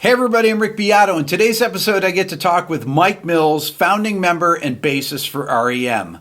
Hey everybody, I'm Rick Beato. In today's episode, I get to talk with Mike Mills, founding member and bassist for R.E.M.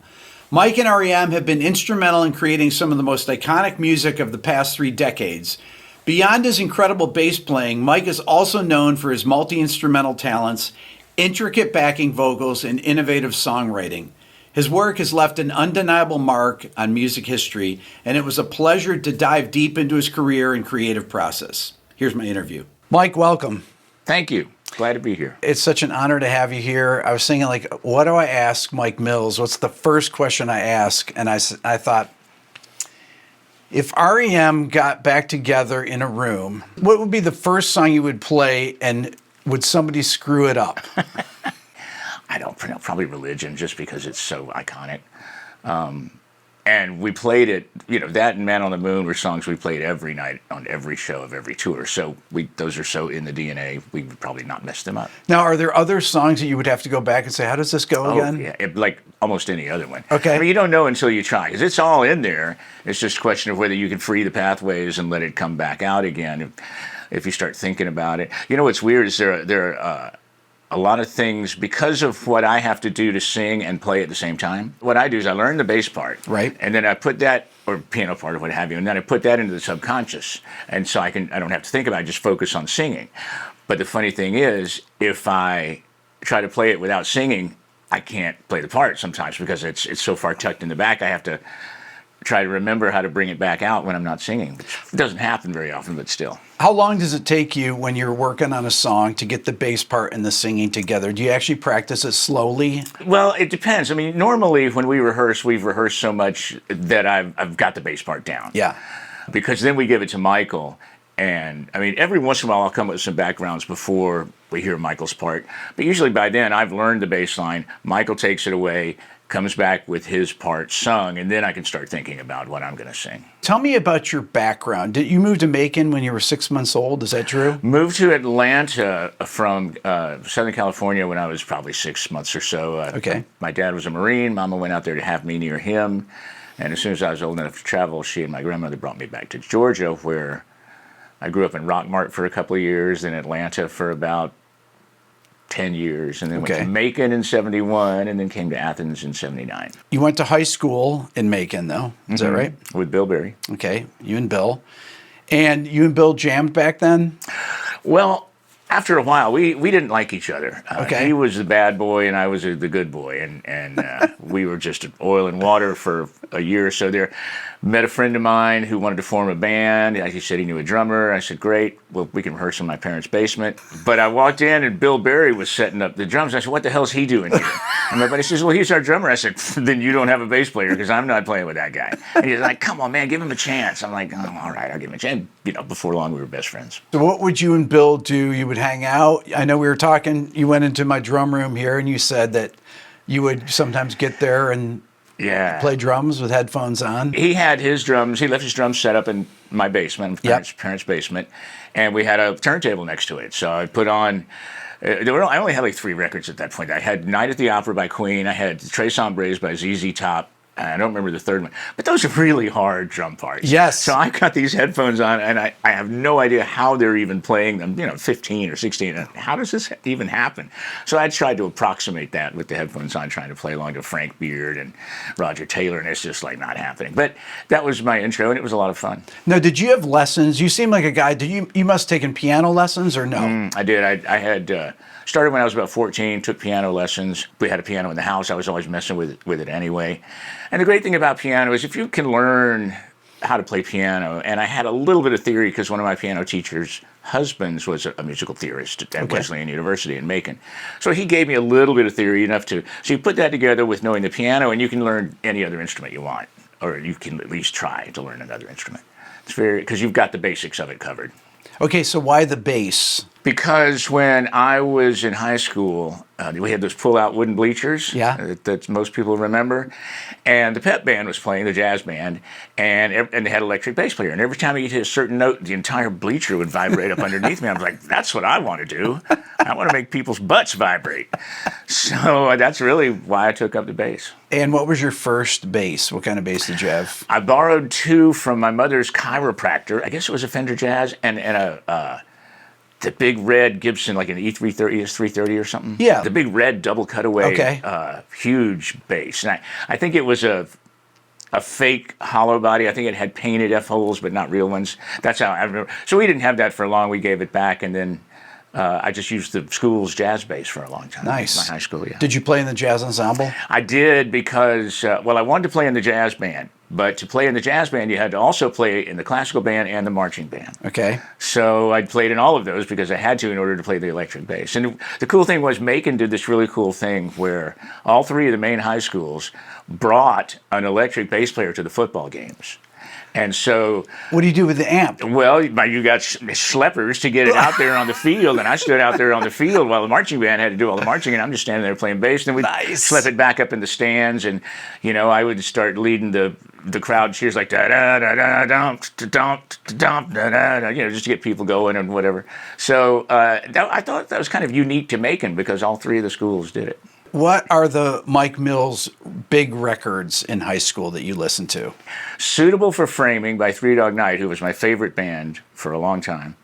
Mike and R.E.M. have been instrumental in creating some of the most iconic music of the past 3 decades. Beyond his incredible bass playing, Mike is also known for his multi-instrumental talents, intricate backing vocals, and innovative songwriting. His work has left an undeniable mark on music history, and it was a pleasure to dive deep into his career and creative process. Here's my interview. Mike, welcome. Thank you. Glad to be here. It's such an honor to have you here. I was thinking, what do I ask Mike Mills? What's the first question I ask? And I thought, if R.E.M. got back together in a room, what would be the first song you would play, and would somebody screw it up? I don't know, probably Religion, just because it's so iconic. And we played it, that and Man on the Moon were songs we played every night on every show of every tour. So those are so in the DNA, we would probably not mess them up. Now, are there other songs that you would have to go back and say, how does this go again? Yeah, like almost any other one. Okay. I mean, you don't know until you try, because it's all in there. It's just a question of whether you can free the pathways and let it come back out again if you start thinking about it. You know what's weird is there are a lot of things, because of what I have to do to sing and play at the same time. What I do is I learn the bass part, right, and then I put that, or piano part or what have you, and then I put that into the subconscious, and so I don't have to think about it, I just focus on singing. But the funny thing is, if I try to play it without singing, I can't play the part sometimes because it's so far tucked in the back. I have to try to remember how to bring it back out when I'm not singing, which doesn't happen very often, but still. How long does it take you when you're working on a song to get the bass part and the singing together? Do you actually practice it slowly? Well, it depends. I mean, normally when we rehearse, we've rehearsed so much that I've got the bass part down. Yeah. Because then we give it to Michael, and I mean, every once in a while I'll come up with some backgrounds before we hear Michael's part, but usually by then I've learned the bass line. Michael takes it away, comes back with his part sung, and then I can start thinking about what I'm going to sing. Tell me about your background. Did you move to Macon when you were 6 months old? Is that true? Moved to Atlanta from Southern California when I was probably 6 months or so. Okay. My dad was a Marine. Mama went out there to have me near him. And as soon as I was old enough to travel, she and my grandmother brought me back to Georgia, where I grew up in Rockmart for a couple of years, in Atlanta for about 10 years, and then went to Macon in 71, and then came to Athens in 79. You went to high school in Macon, though. Is that right? With Bill Berry. Okay, you and Bill. And you and Bill jammed back then? Well, after a while, we didn't like each other. Okay. He was the bad boy, and I was the good boy, and we were just oil and water for a year or so there. Met a friend of mine who wanted to form a band. He said he knew a drummer. I said, great, well, we can rehearse in my parents' basement. But I walked in, and Bill Berry was setting up the drums. I said, what the hell's he doing here? And my buddy says, well, he's our drummer. I said, then you don't have a bass player, because I'm not playing with that guy. And he's like, come on, man, give him a chance. I'm like, oh, all right, I'll give him a chance. Before long, we were best friends. So what would you and Bill do? You would hang out? I know we were talking, you went into my drum room here, and you said that you would sometimes get there and play drums with headphones on. He had his drums. He left his drums set up in my basement, parents' basement, and we had a turntable next to it. So I put on. I only had like 3 records at that point. I had Night at the Opera by Queen. I had Tres Hombres by ZZ Top. I don't remember the third one, but those are really hard drum parts. Yes. So I got these headphones on, and I have no idea how they're even playing them, 15 or 16. How does this even happen? So I tried to approximate that with the headphones on, trying to play along to Frank Beard and Roger Taylor, and it's just like not happening. But that was my intro, and it was a lot of fun. Now, did you have lessons? You seem like a guy, you must have taken piano lessons, or no? I did. I had started when I was about 14, took piano lessons. We had a piano in the house. I was always messing with it anyway. And the great thing about piano is if you can learn how to play piano, and I had a little bit of theory because one of my piano teachers' husbands was a musical theorist at Wesleyan University in Macon. So he gave me a little bit of theory, enough so you put that together with knowing the piano, and you can learn any other instrument you want, or you can at least try to learn another instrument. It's because you've got the basics of it covered. Okay, so why the bass? Because when I was in high school, we had those pull-out wooden bleachers that most people remember, and the pep band was playing, the jazz band, and they had an electric bass player. And every time you hit a certain note, the entire bleacher would vibrate up underneath me. I was like, that's what I want to do. I want to make people's butts vibrate. So that's really why I took up the bass. And what was your first bass? What kind of bass did you have? I borrowed 2 from my mother's chiropractor. I guess it was a Fender Jazz and a the big red Gibson, like an E330, S330 or something. Yeah. The big red double cutaway, huge bass. And I think it was a fake hollow body. I think it had painted F-holes, but not real ones. That's how I remember. So we didn't have that for long. We gave it back, and then I just used the school's jazz bass for a long time. Nice. My high school, yeah. Did you play in the jazz ensemble? I did because, I wanted to play in the jazz band. But to play in the jazz band, you had to also play in the classical band and the marching band. Okay. So I played in all of those because I had to in order to play the electric bass. And the cool thing was Macon did this really cool thing where all three of the main high schools brought an electric bass player to the football games. And so, what do you do with the amp? Well, you got schleppers to get it out there on the field, and I stood out there on the field while the marching band had to do all the marching, and I'm just standing there playing bass. And we'd schlep it back up in the stands, and I would start leading the crowd cheers like da da da da dum dum dum da da, just to get people going and whatever. So I thought that was kind of unique to Macon because all three of the schools did it. What are the Mike Mills big records in high school that you listened to? Suitable for Framing by Three Dog Night, who was my favorite band for a long time.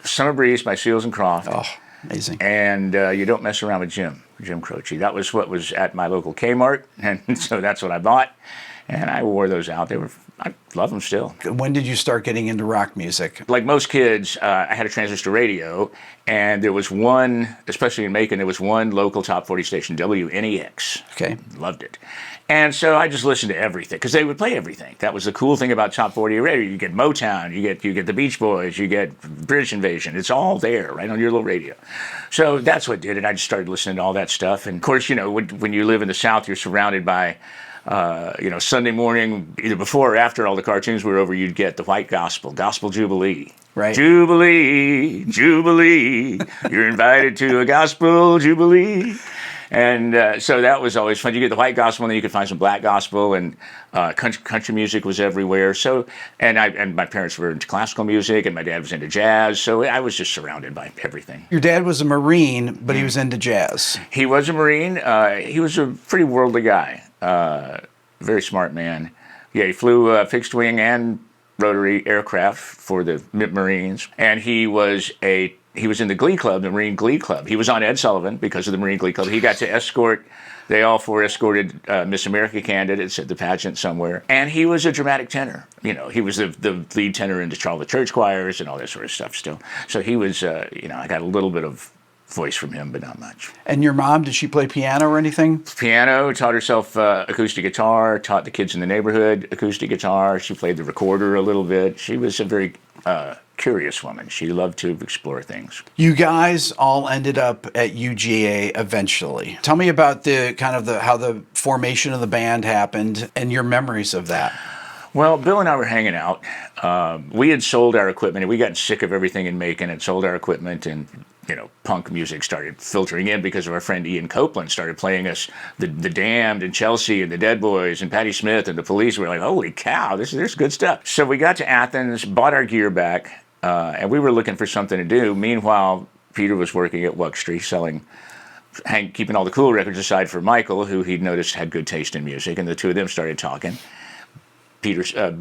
Summer Breeze by Seals and Croft. Oh, amazing. And You Don't Mess Around with Jim Croce. That was what was at my local Kmart, and so that's what I bought. And I wore those out. I love them still. When did you start getting into rock music? Like most kids, I had a transistor radio, and there was one, especially in Macon, there was one local top 40 station, WNEX. Okay. Loved it. And so I just listened to everything, because they would play everything. That was the cool thing about top 40 radio. You get Motown, you get the Beach Boys, you get British Invasion. It's all there, right on your little radio. So that's what did it. I just started listening to all that stuff. And of course, when you live in the South, you're surrounded by Sunday morning, either before or after all the cartoons were over, you'd get the White Gospel Jubilee. Right. Jubilee, Jubilee, you're invited to a Gospel Jubilee. And so that was always fun. You get the White Gospel, and then you could find some Black Gospel, and country music was everywhere. So, and my parents were into classical music, and my dad was into jazz. So I was just surrounded by everything. Your dad was a Marine, but he was into jazz. He was a Marine. He was a pretty worldly guy. Very smart man. Yeah, he flew fixed wing and rotary aircraft for the Marines, and he was in the Glee Club, the Marine Glee Club. He was on Ed Sullivan because of the Marine Glee Club. He got to escort. They all four escorted Miss America candidates at the pageant somewhere, and he was a dramatic tenor. He was the lead tenor in the Charlotte Church choirs and all that sort of stuff. Still, so he was. I got a little bit of voice from him, but not much. And your mom, did she play piano or anything? Piano, taught herself acoustic guitar, taught the kids in the neighborhood acoustic guitar. She played the recorder a little bit. She was a very curious woman. She loved to explore things. You guys all ended up at UGA eventually. Tell me about how the formation of the band happened and your memories of that. Well, Bill and I were hanging out. We had sold our equipment, and we got sick of everything in Macon and sold our equipment, and punk music started filtering in because of our friend Ian Copeland started playing us the Damned and Chelsea and the Dead Boys and Patti Smith and the Police. We were like, holy cow, there's good stuff. So we got to Athens, bought our gear back, and we were looking for something to do. Meanwhile, Peter was working at Wuxtree keeping all the cool records aside for Michael, who he'd noticed had good taste in music, and the two of them started talking.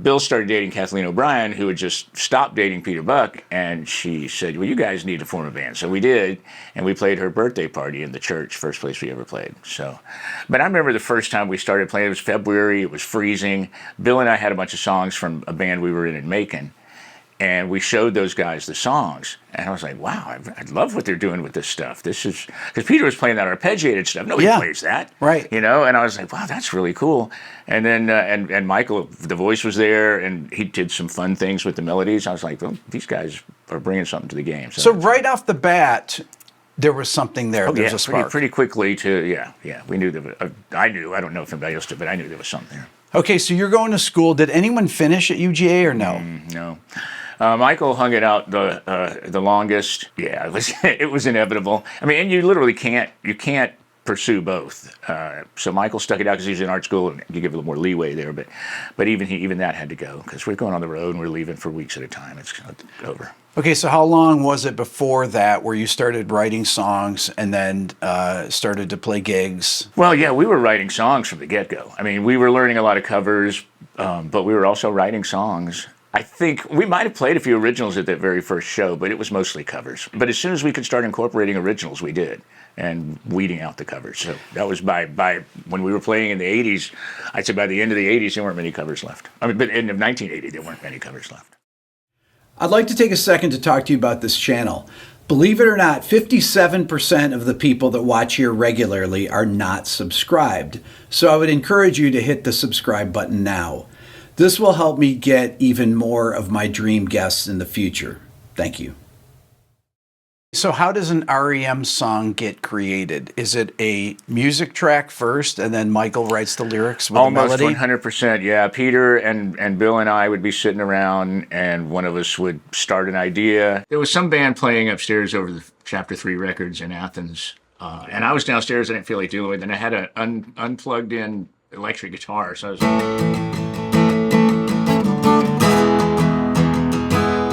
Bill started dating Kathleen O'Brien, who had just stopped dating Peter Buck, and she said, well, you guys need to form a band. So we did, and we played her birthday party in the church, first place we ever played. But I remember the first time we started playing, it was February, it was freezing. Bill and I had a bunch of songs from a band we were in Macon, and we showed those guys the songs. And I was like, wow, I love what they're doing with this stuff. This is, because Peter was playing that arpeggiated stuff. Nobody plays that. Right. And I was like, wow, that's really cool. And then, and Michael, the voice was there, and he did some fun things with the melodies. I was like, well, these guys are bringing something to the game. So right off the bat, there was something there. Oh, There's a spark. Pretty quickly we knew that, I don't know if anybody else did, but I knew there was something there. Okay, so you're going to school. Did anyone finish at UGA or no? No. Michael hung it out the longest. Yeah, it was inevitable. I mean, and you literally can't pursue both. So Michael stuck it out because he was in art school, and you give a little more leeway there. But even that had to go because we're going on the road and we're leaving for weeks at a time. It's over. Okay, so how long was it before that where you started writing songs and then started to play gigs? Well, yeah, we were writing songs from the get-go. I mean, we were learning a lot of covers, but we were also writing songs. I think we might have played a few originals at that very first show, but it was mostly covers. But as soon as we could start incorporating originals, we did, and weeding out the covers. So that was by when we were playing in the 80s, I'd say by the end of the 80s, there weren't many covers left. I mean, but end of 1980, there weren't many covers left. I'd like to take a second to talk to you about this channel. Believe it or not, 57% of the people that watch here regularly are not subscribed. So I would encourage you to hit the subscribe button now. This will help me get even more of my dream guests in the future. Thank you. So how does an R.E.M. song get created? Is it a music track first and then Michael writes the lyrics with Almost a melody? 100%, yeah. Peter and Bill and I would be sitting around and one of us would start an idea. There was some band playing upstairs over the Chapter 3 records in Athens. And I was downstairs, I didn't feel like dealing with it. And I had an unplugged in electric guitar. So I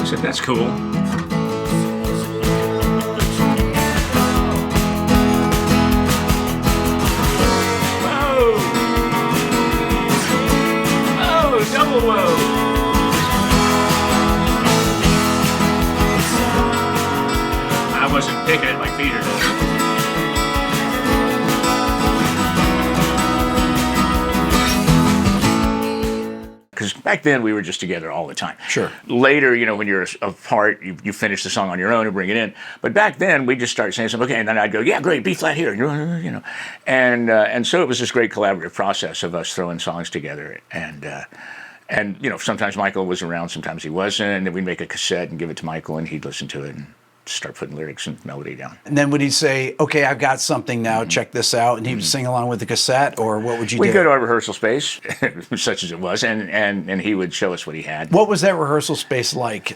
said, that's cool. Double whoa. I wasn't picking it like Peter did. Because back then we were just together all the time. Sure. Later, you know, when you're apart, you finish the song on your own and bring it in. But back then we just started saying something, okay, and then I'd go, yeah, great, B flat here, you know, and so it was this great collaborative process of us throwing songs together, and you know, sometimes Michael was around, sometimes he wasn't, and then we'd make a cassette and give it to Michael, and he'd listen to it and start putting lyrics and melody down. And then would he say, okay, I've got something now, check this out, and he would sing along with the cassette, or what would you do? We'd go to our rehearsal space, such as it was, and he would show us what he had. What was that rehearsal space like?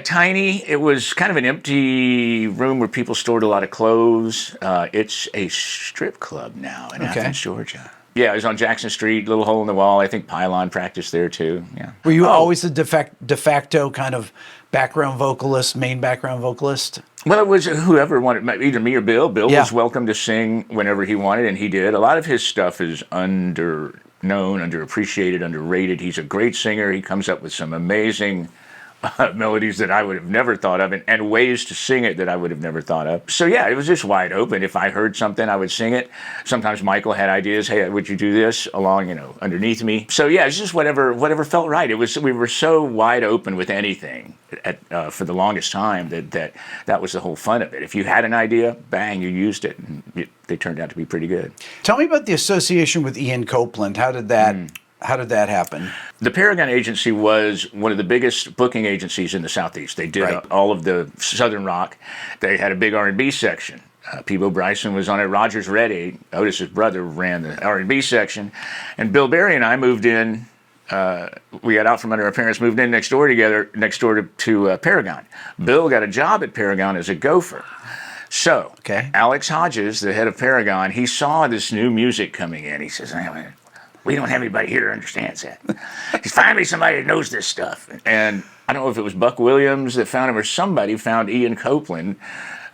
Tiny. It was kind of an empty room where people stored a lot of clothes. It's a strip club now in Athens, Georgia. Yeah, it was on Jackson Street, little hole in the wall. I think Pylon practiced there too. Yeah. Were you always the de facto kind of background vocalist, main background vocalist? Well, it was whoever wanted, either me or Bill. Bill was welcome to sing whenever he wanted, and he did. A lot of his stuff is underknown, underappreciated, underrated. He's a great singer. He comes up with some amazing melodies that I would have never thought of, and ways to sing it that I would have never thought of. So yeah, it was just wide open. If I heard something, I would sing it. Sometimes Michael had ideas. Hey, would you do this along, you know, underneath me? So yeah, it's just whatever felt right. We were so wide open with anything for the longest time that was the whole fun of it. If you had an idea, bang, you used it, and they turned out to be pretty good. Tell me about the association with Ian Copeland. How did that happen? The Paragon Agency was one of the biggest booking agencies in the Southeast. They did all of the Southern rock. They had a big R&B section. Peebo Bryson was on it. Rogers Reddy, Otis's brother, ran the R&B section. And Bill Berry and I moved in. We got out from under our parents, moved in next door to Paragon. Bill got a job at Paragon as a gopher. So Alex Hodges, the head of Paragon, he saw this new music coming in. He says, we don't have anybody here who understands that. He's finally somebody that knows this stuff. And I don't know if it was Buck Williams that found him or somebody found Ian Copeland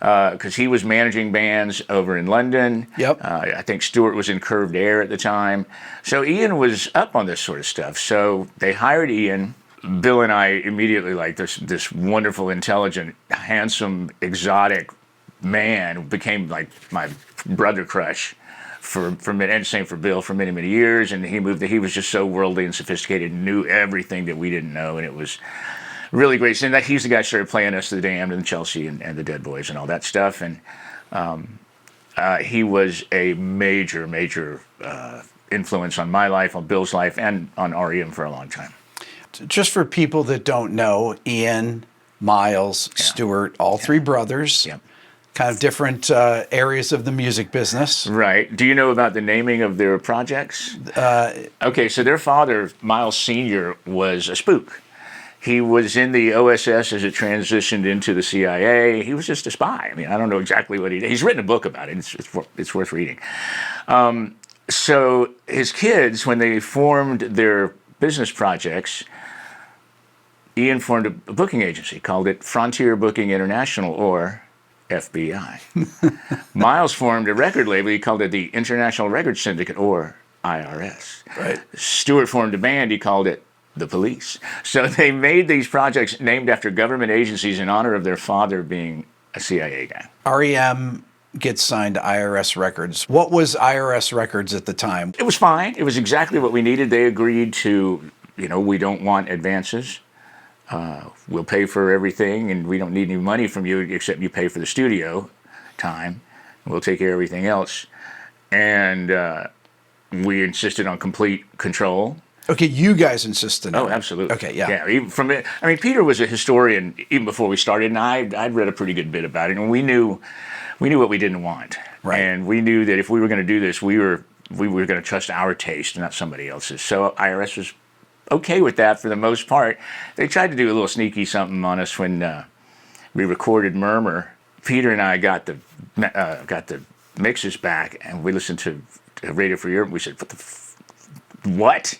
because he was managing bands over in London. Yep. I think Stewart was in Curved Air at the time. So Ian was up on this sort of stuff. So they hired Ian. Bill and I immediately like this wonderful, intelligent, handsome, exotic man became like my brother crush. And same for Bill for many, many years. And he was just so worldly and sophisticated, knew everything that we didn't know. And it was really great. And he's the guy who started playing us The Damned and Chelsea and the Dead Boys and all that stuff. And he was a major, major influence on my life, on Bill's life, and on R.E.M. for a long time. Just for people that don't know, Ian, Miles, Stewart, all three brothers. Yep. Kind of different areas of the music business. Right. Do you know about the naming of their projects? Okay, so their father, Miles Sr., was a spook. He was in the OSS as it transitioned into the CIA. He was just a spy. I mean, I don't know exactly what he did. He's written a book about it. It's worth reading. So his kids, when they formed their business projects, Ian formed a booking agency, called it Frontier Booking International, or FBI. Miles formed a record label. He called it the International Record Syndicate, or IRS. Right. Stewart formed a band. He called it the police. So they made these projects named after government agencies in honor of their father being a CIA guy. R.E.M. gets signed to IRS Records. What was IRS Records at the time? It was fine. It was exactly what we needed. They agreed to, we don't want advances. We'll pay for everything, and we don't need any money from you except you pay for the studio time. We'll take care of everything else. And we insisted on complete control. Okay, you guys insisted on Oh, it. absolutely. Okay, yeah. Yeah, even from it. I mean, Peter was a historian even before we started, and I'd read a pretty good bit about it, and we knew what we didn't want. Right. And we knew that if we were going to do this, we were going to trust our taste, not somebody else's. So IRS was okay with that for the most part. They tried to do a little sneaky something on us when we recorded Murmur. Peter and I got the mixes back, and we listened to Radio for Europe. We said, what?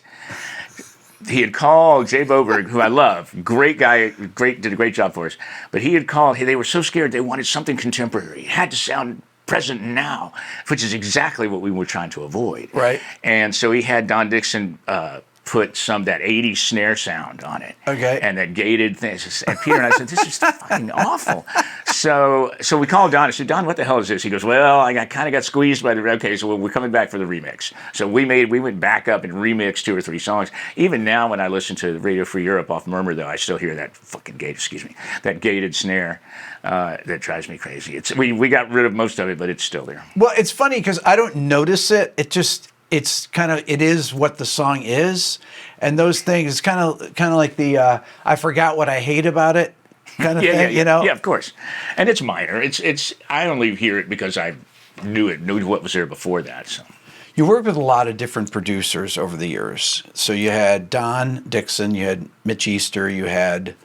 He had called Jay Boberg, who I love, great guy, did a great job for us. But he had called. They were so scared they wanted something contemporary. It had to sound present now, which is exactly what we were trying to avoid. Right. And so he had Don Dixon put that 80s snare sound on it. Okay. And that gated thing. And Peter and I said, this is fucking awful. So we called Don. I said, Don, what the hell is this? He goes, well, I kind of got squeezed by okay, so we're coming back for the remix. So we went back up and remixed 2 or 3 songs. Even now when I listen to Radio Free Europe off Murmur, though, I still hear that fucking that gated snare that drives me crazy. We got rid of most of it, but it's still there. Well, it's funny because I don't notice it. It is what the song is, and those things. It's kind of like the I forgot what I hate about it kind of thing. Yeah, of course. And it's minor. It's I only hear it because I knew what was there before that. So you worked with a lot of different producers over the years. So you had Don Dixon, you had Mitch Easter, you had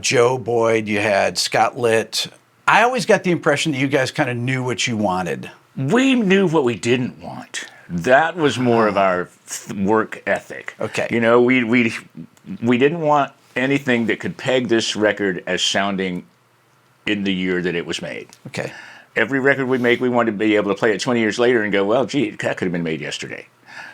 Joe Boyd, you had Scott Litt. I always got the impression that you guys kind of knew what you wanted. We knew what we didn't want. That was more of our work ethic. Okay. We didn't want anything that could peg this record as sounding in the year that it was made. Okay. Every record we make, we wanted to be able to play it 20 years later and go, well, gee, that could have been made yesterday.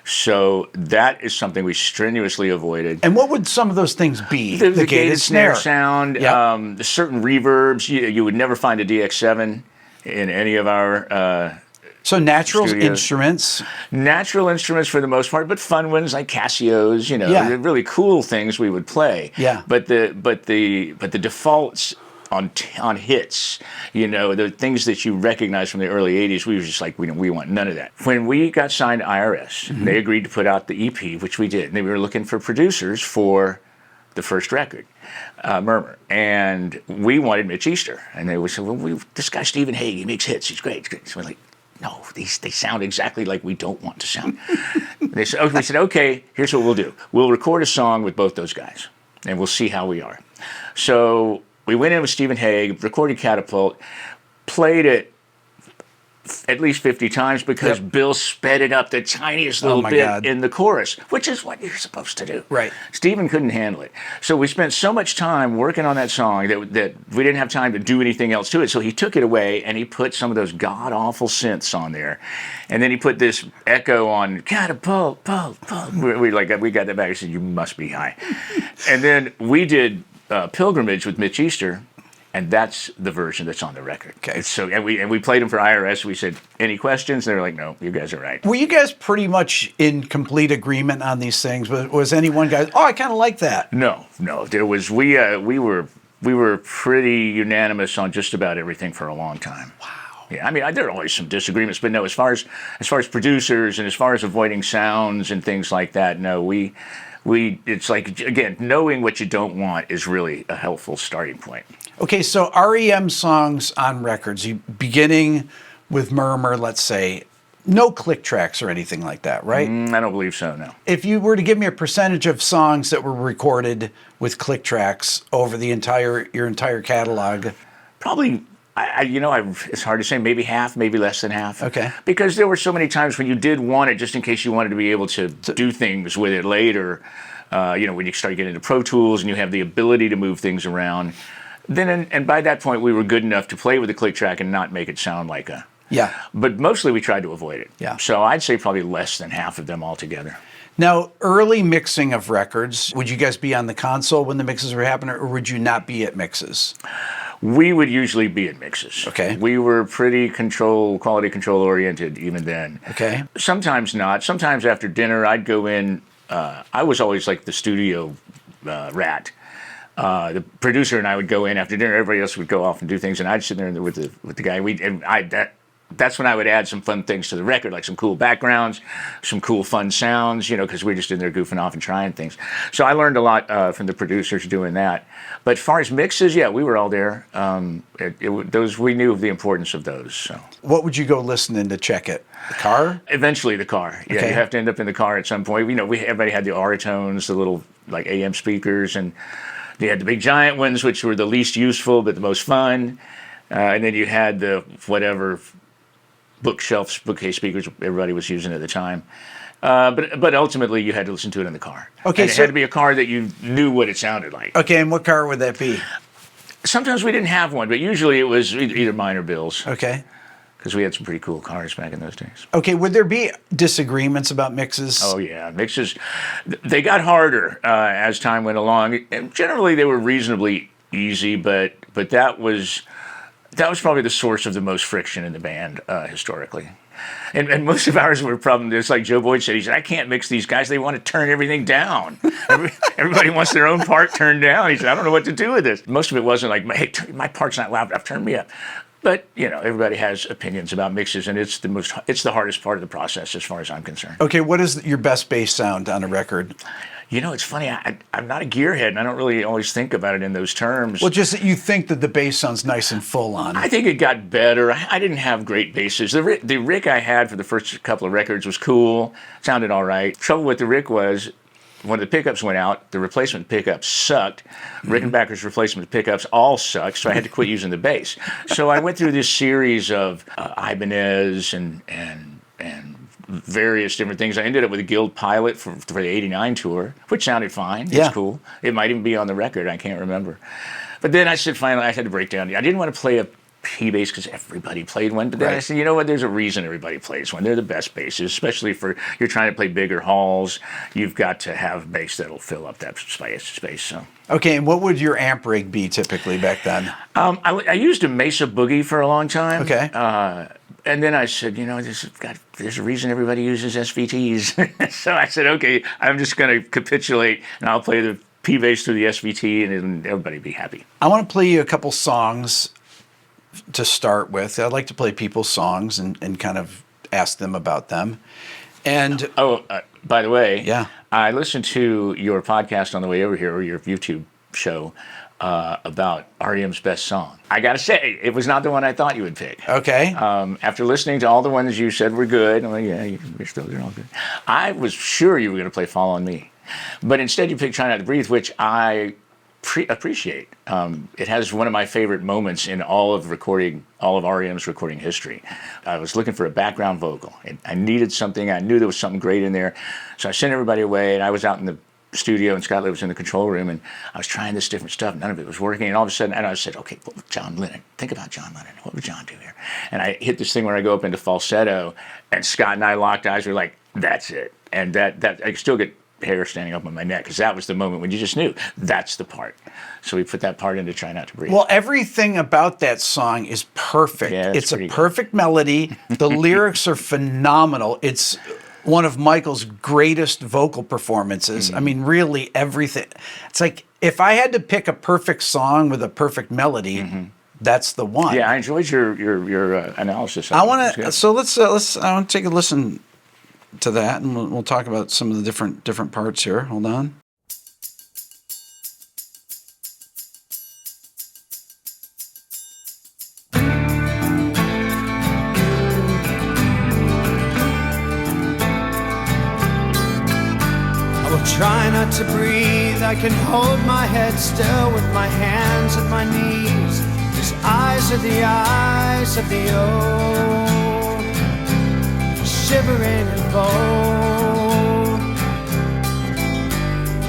So that is something we strenuously avoided. And what would some of those things be? The gated snare sound, Yep. the certain reverbs. You would never find a DX7 in any of our So natural studios. Instruments. Natural instruments for the most part, but fun ones like Casios, the really cool things we would play. Yeah. But the defaults on hits, the things that you recognize from the early 80s, we were just like, we want none of that. When we got signed to IRS, they agreed to put out the EP, which we did. And they were looking for producers for the first record, Murmur. And we wanted Mitch Easter. And they said, well, this guy Stephen Hague, he makes hits, he's great. So we're like, no, they sound exactly like we don't want to sound. We said, okay, here's what we'll do. We'll record a song with both those guys, and we'll see how we are. So we went in with Stephen Hague, recorded Catapult, played it at least 50 times because Bill sped it up the tiniest little bit in the chorus, which is what you're supposed to do. Right. Stephen couldn't handle it. So we spent so much time working on that song that we didn't have time to do anything else to it. So he took it away and he put some of those god-awful synths on there. And then he put this echo on Catapult, pult. We got that back. He said, you must be high. And then we did Pilgrimage with Mitch Easter. And that's the version that's on the record. Okay. So and we played them for IRS. We said, any questions? And they were like, no, you guys are right. Were you guys pretty much in complete agreement on these things? Was any one guy, I kind of like that? No. There was we were pretty unanimous on just about everything for a long time. Wow. Yeah, I mean, there are always some disagreements, but no, as far as producers and as far as avoiding sounds and things like that, no, it's like, again, knowing what you don't want is really a helpful starting point. Okay, so R.E.M. songs on records, beginning with Murmur, let's say, no click tracks or anything like that, right? I don't believe so, no. If you were to give me a percentage of songs that were recorded with click tracks over your entire catalog. Probably, it's hard to say, maybe half, maybe less than half. Okay. Because there were so many times when you did want it just in case you wanted to be able to do things with it later. When you start getting into Pro Tools and you have the ability to move things around. Then, and by that point, we were good enough to play with the click track and not make it sound like a... Yeah. But mostly we tried to avoid it. Yeah. So I'd say probably less than half of them altogether. Now, early mixing of records, would you guys be on the console when the mixes were happening, or would you not be at mixes? We would usually be at mixes. Okay. We were pretty quality control oriented even then. Okay. Sometimes not. Sometimes after dinner, I'd go in. I was always like the studio rat. The producer and I would go in after dinner. Everybody else would go off and do things, and I'd sit there with the guy. That's when I would add some fun things to the record, like some cool backgrounds, some cool fun sounds, because we're just in there goofing off and trying things. So I learned a lot from the producers doing that. But as far as mixes, yeah, we were all there. We knew the importance of those. So. What would you go listening to check it? The car? Eventually the car. Yeah, Okay. You have to end up in the car at some point. Everybody had the R-tones, the little like AM speakers, and they had the big giant ones, which were the least useful but the most fun. And then you had the whatever bookcase speakers everybody was using at the time. But ultimately, you had to listen to it in the car. Okay, and it had to be a car that you knew what it sounded like. Okay, and what car would that be? Sometimes we didn't have one, but usually it was either mine or Bill's. Okay. Because we had some pretty cool cars back in those days. Okay, would there be disagreements about mixes? Oh, yeah. Mixes, they got harder as time went along. And generally, they were reasonably easy, but that was probably the source of the most friction in the band historically. And most of ours were probably, it's like Joe Boyd said, he said, I can't mix these guys. They want to turn everything down. Everybody wants their own part turned down. He said, I don't know what to do with this. Most of it wasn't like, hey, my part's not loud enough, turn me up. But, everybody has opinions about mixes, and it's the hardest part of the process as far as I'm concerned. Okay, what is your best bass sound on a record? It's funny. I'm not a gearhead, and I don't really always think about it in those terms. Well, just that you think that the bass sounds nice and full on. I think it got better. I didn't have great basses. The Rick I had for the first couple of records was cool, sounded all right. Trouble with the Rick was when the pickups went out, the replacement pickups sucked. Rickenbacker's replacement pickups all sucked, so I had to quit using the bass. So I went through this series of Ibanez and various different things. I ended up with a Guild Pilot for the '89 tour, which sounded fine. Yeah. It's cool. It might even be on the record. I can't remember. But then I said, finally, I had to break down. I didn't want to play a P-bass because everybody played one. But then I said, you know what? There's a reason everybody plays one. They're the best basses, especially for you're trying to play bigger halls. You've got to have bass that'll fill up that space. So. Okay, and what would your amp rig be typically back then? I used a Mesa Boogie for a long time. Okay. And then I said, there's a reason everybody uses SVTs. So I said, okay, I'm just going to capitulate, and I'll play the P-bass through the SVT, and then everybody be happy. I want to play you a couple songs to start with. I'd like to play people's songs and kind of ask them about them. And by the way, yeah, I listened to your podcast on the way over here, or your YouTube show, about R.E.M's best song. I got to say, it was not the one I thought you would pick. Okay. After listening to all the ones you said were good, I'm like, yeah, they're all good. I was sure you were going to play Fall on Me. But instead you picked Try Not to Breathe, which I appreciate. It has one of my favorite moments in all of R.E.M's recording history. I was looking for a background vocal. I needed something. I knew there was something great in there. So I sent everybody away, and I was out in the studio, and Scott was in the control room, and I was trying this different stuff. None of it was working, and all of a sudden, I said, okay, well, John Lennon. Think about John Lennon. What would John do here? And I hit this thing where I go up into falsetto, and Scott and I locked eyes. We were like, that's it. And that I still get hair standing up on my neck, because that was the moment when you just knew that's the part. So we put that part in to Try Not to Breathe. Well, everything about that song is perfect. Yeah, it's a perfect melody. The lyrics are phenomenal. It's one of Michael's greatest vocal performances. I mean, really everything. It's like, if I had to pick a perfect song with a perfect melody, that's the one. Yeah, I enjoyed your analysis. I want to. So let's. I want to take a listen to that, and we'll talk about some of the different parts here. Hold on. Try not to breathe, I can hold my head still with my hands at my knees. His eyes are the eyes of the old, shivering and bold.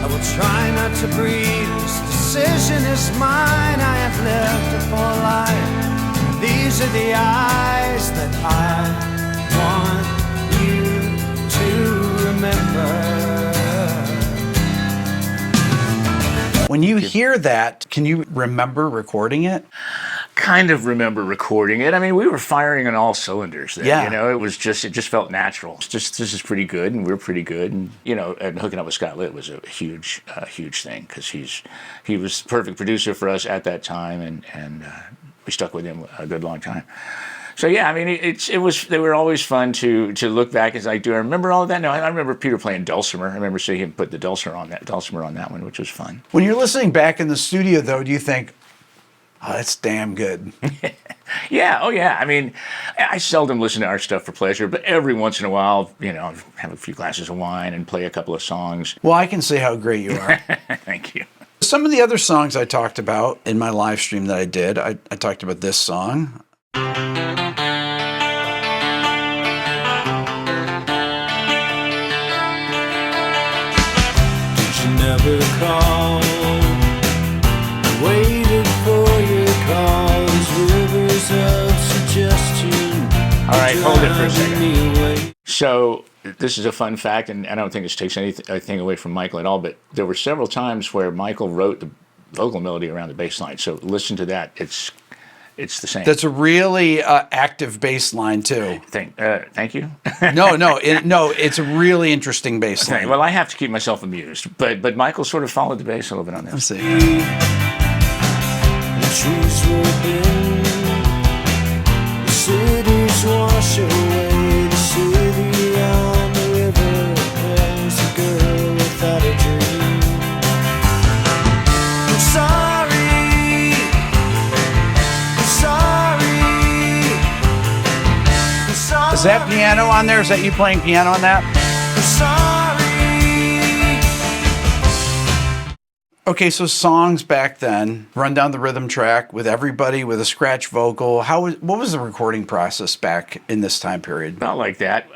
I will try not to breathe, this decision is mine. I have lived a full life. These are the eyes that I want you to remember. When you hear that, can you remember recording it? Kind of remember recording it. I mean, we were firing on all cylinders there. Yeah. You know, it just felt natural. It's just, this is pretty good, and we're pretty good. And, you know, and hooking up with Scott Litt was a huge thing, because he was the perfect producer for us at that time, and we stuck with him a good long time. So yeah, I mean, they were always fun to look back as I do. I remember all of that. No, I remember Peter playing dulcimer. I remember seeing him put the dulcimer on that one, which was fun. When you're listening back in the studio, though, do you think, oh, that's damn good? Yeah, oh yeah. I mean, I seldom listen to our stuff for pleasure, but every once in a while, you know, have a few glasses of wine and play a couple of songs. Well, I can say how great you are. Thank you. Some of the other songs I talked about in my live stream that I did, I talked about this song. Never called, waited for your call. These rivers of suggestion. All right, hold it for a second. So this is a fun fact, and I don't think this takes anything away from Michael at all, but there were several times where Michael wrote the vocal melody around the bass line. So listen to that. It's the same. That's a really active bass line, too. Thank you. No, it's a really interesting bass line. Well, I have to keep myself amused, but Michael sort of followed the bass a little bit on that. Let's see. The trees were bent, the cities wash away, the city on the river. There's a girl without a dream. I'm sorry. Is that piano on there? Is that you playing piano on that? Okay, so songs back then, run down the rhythm track with everybody with a scratch vocal. What was the recording process back in this time period? Not like that,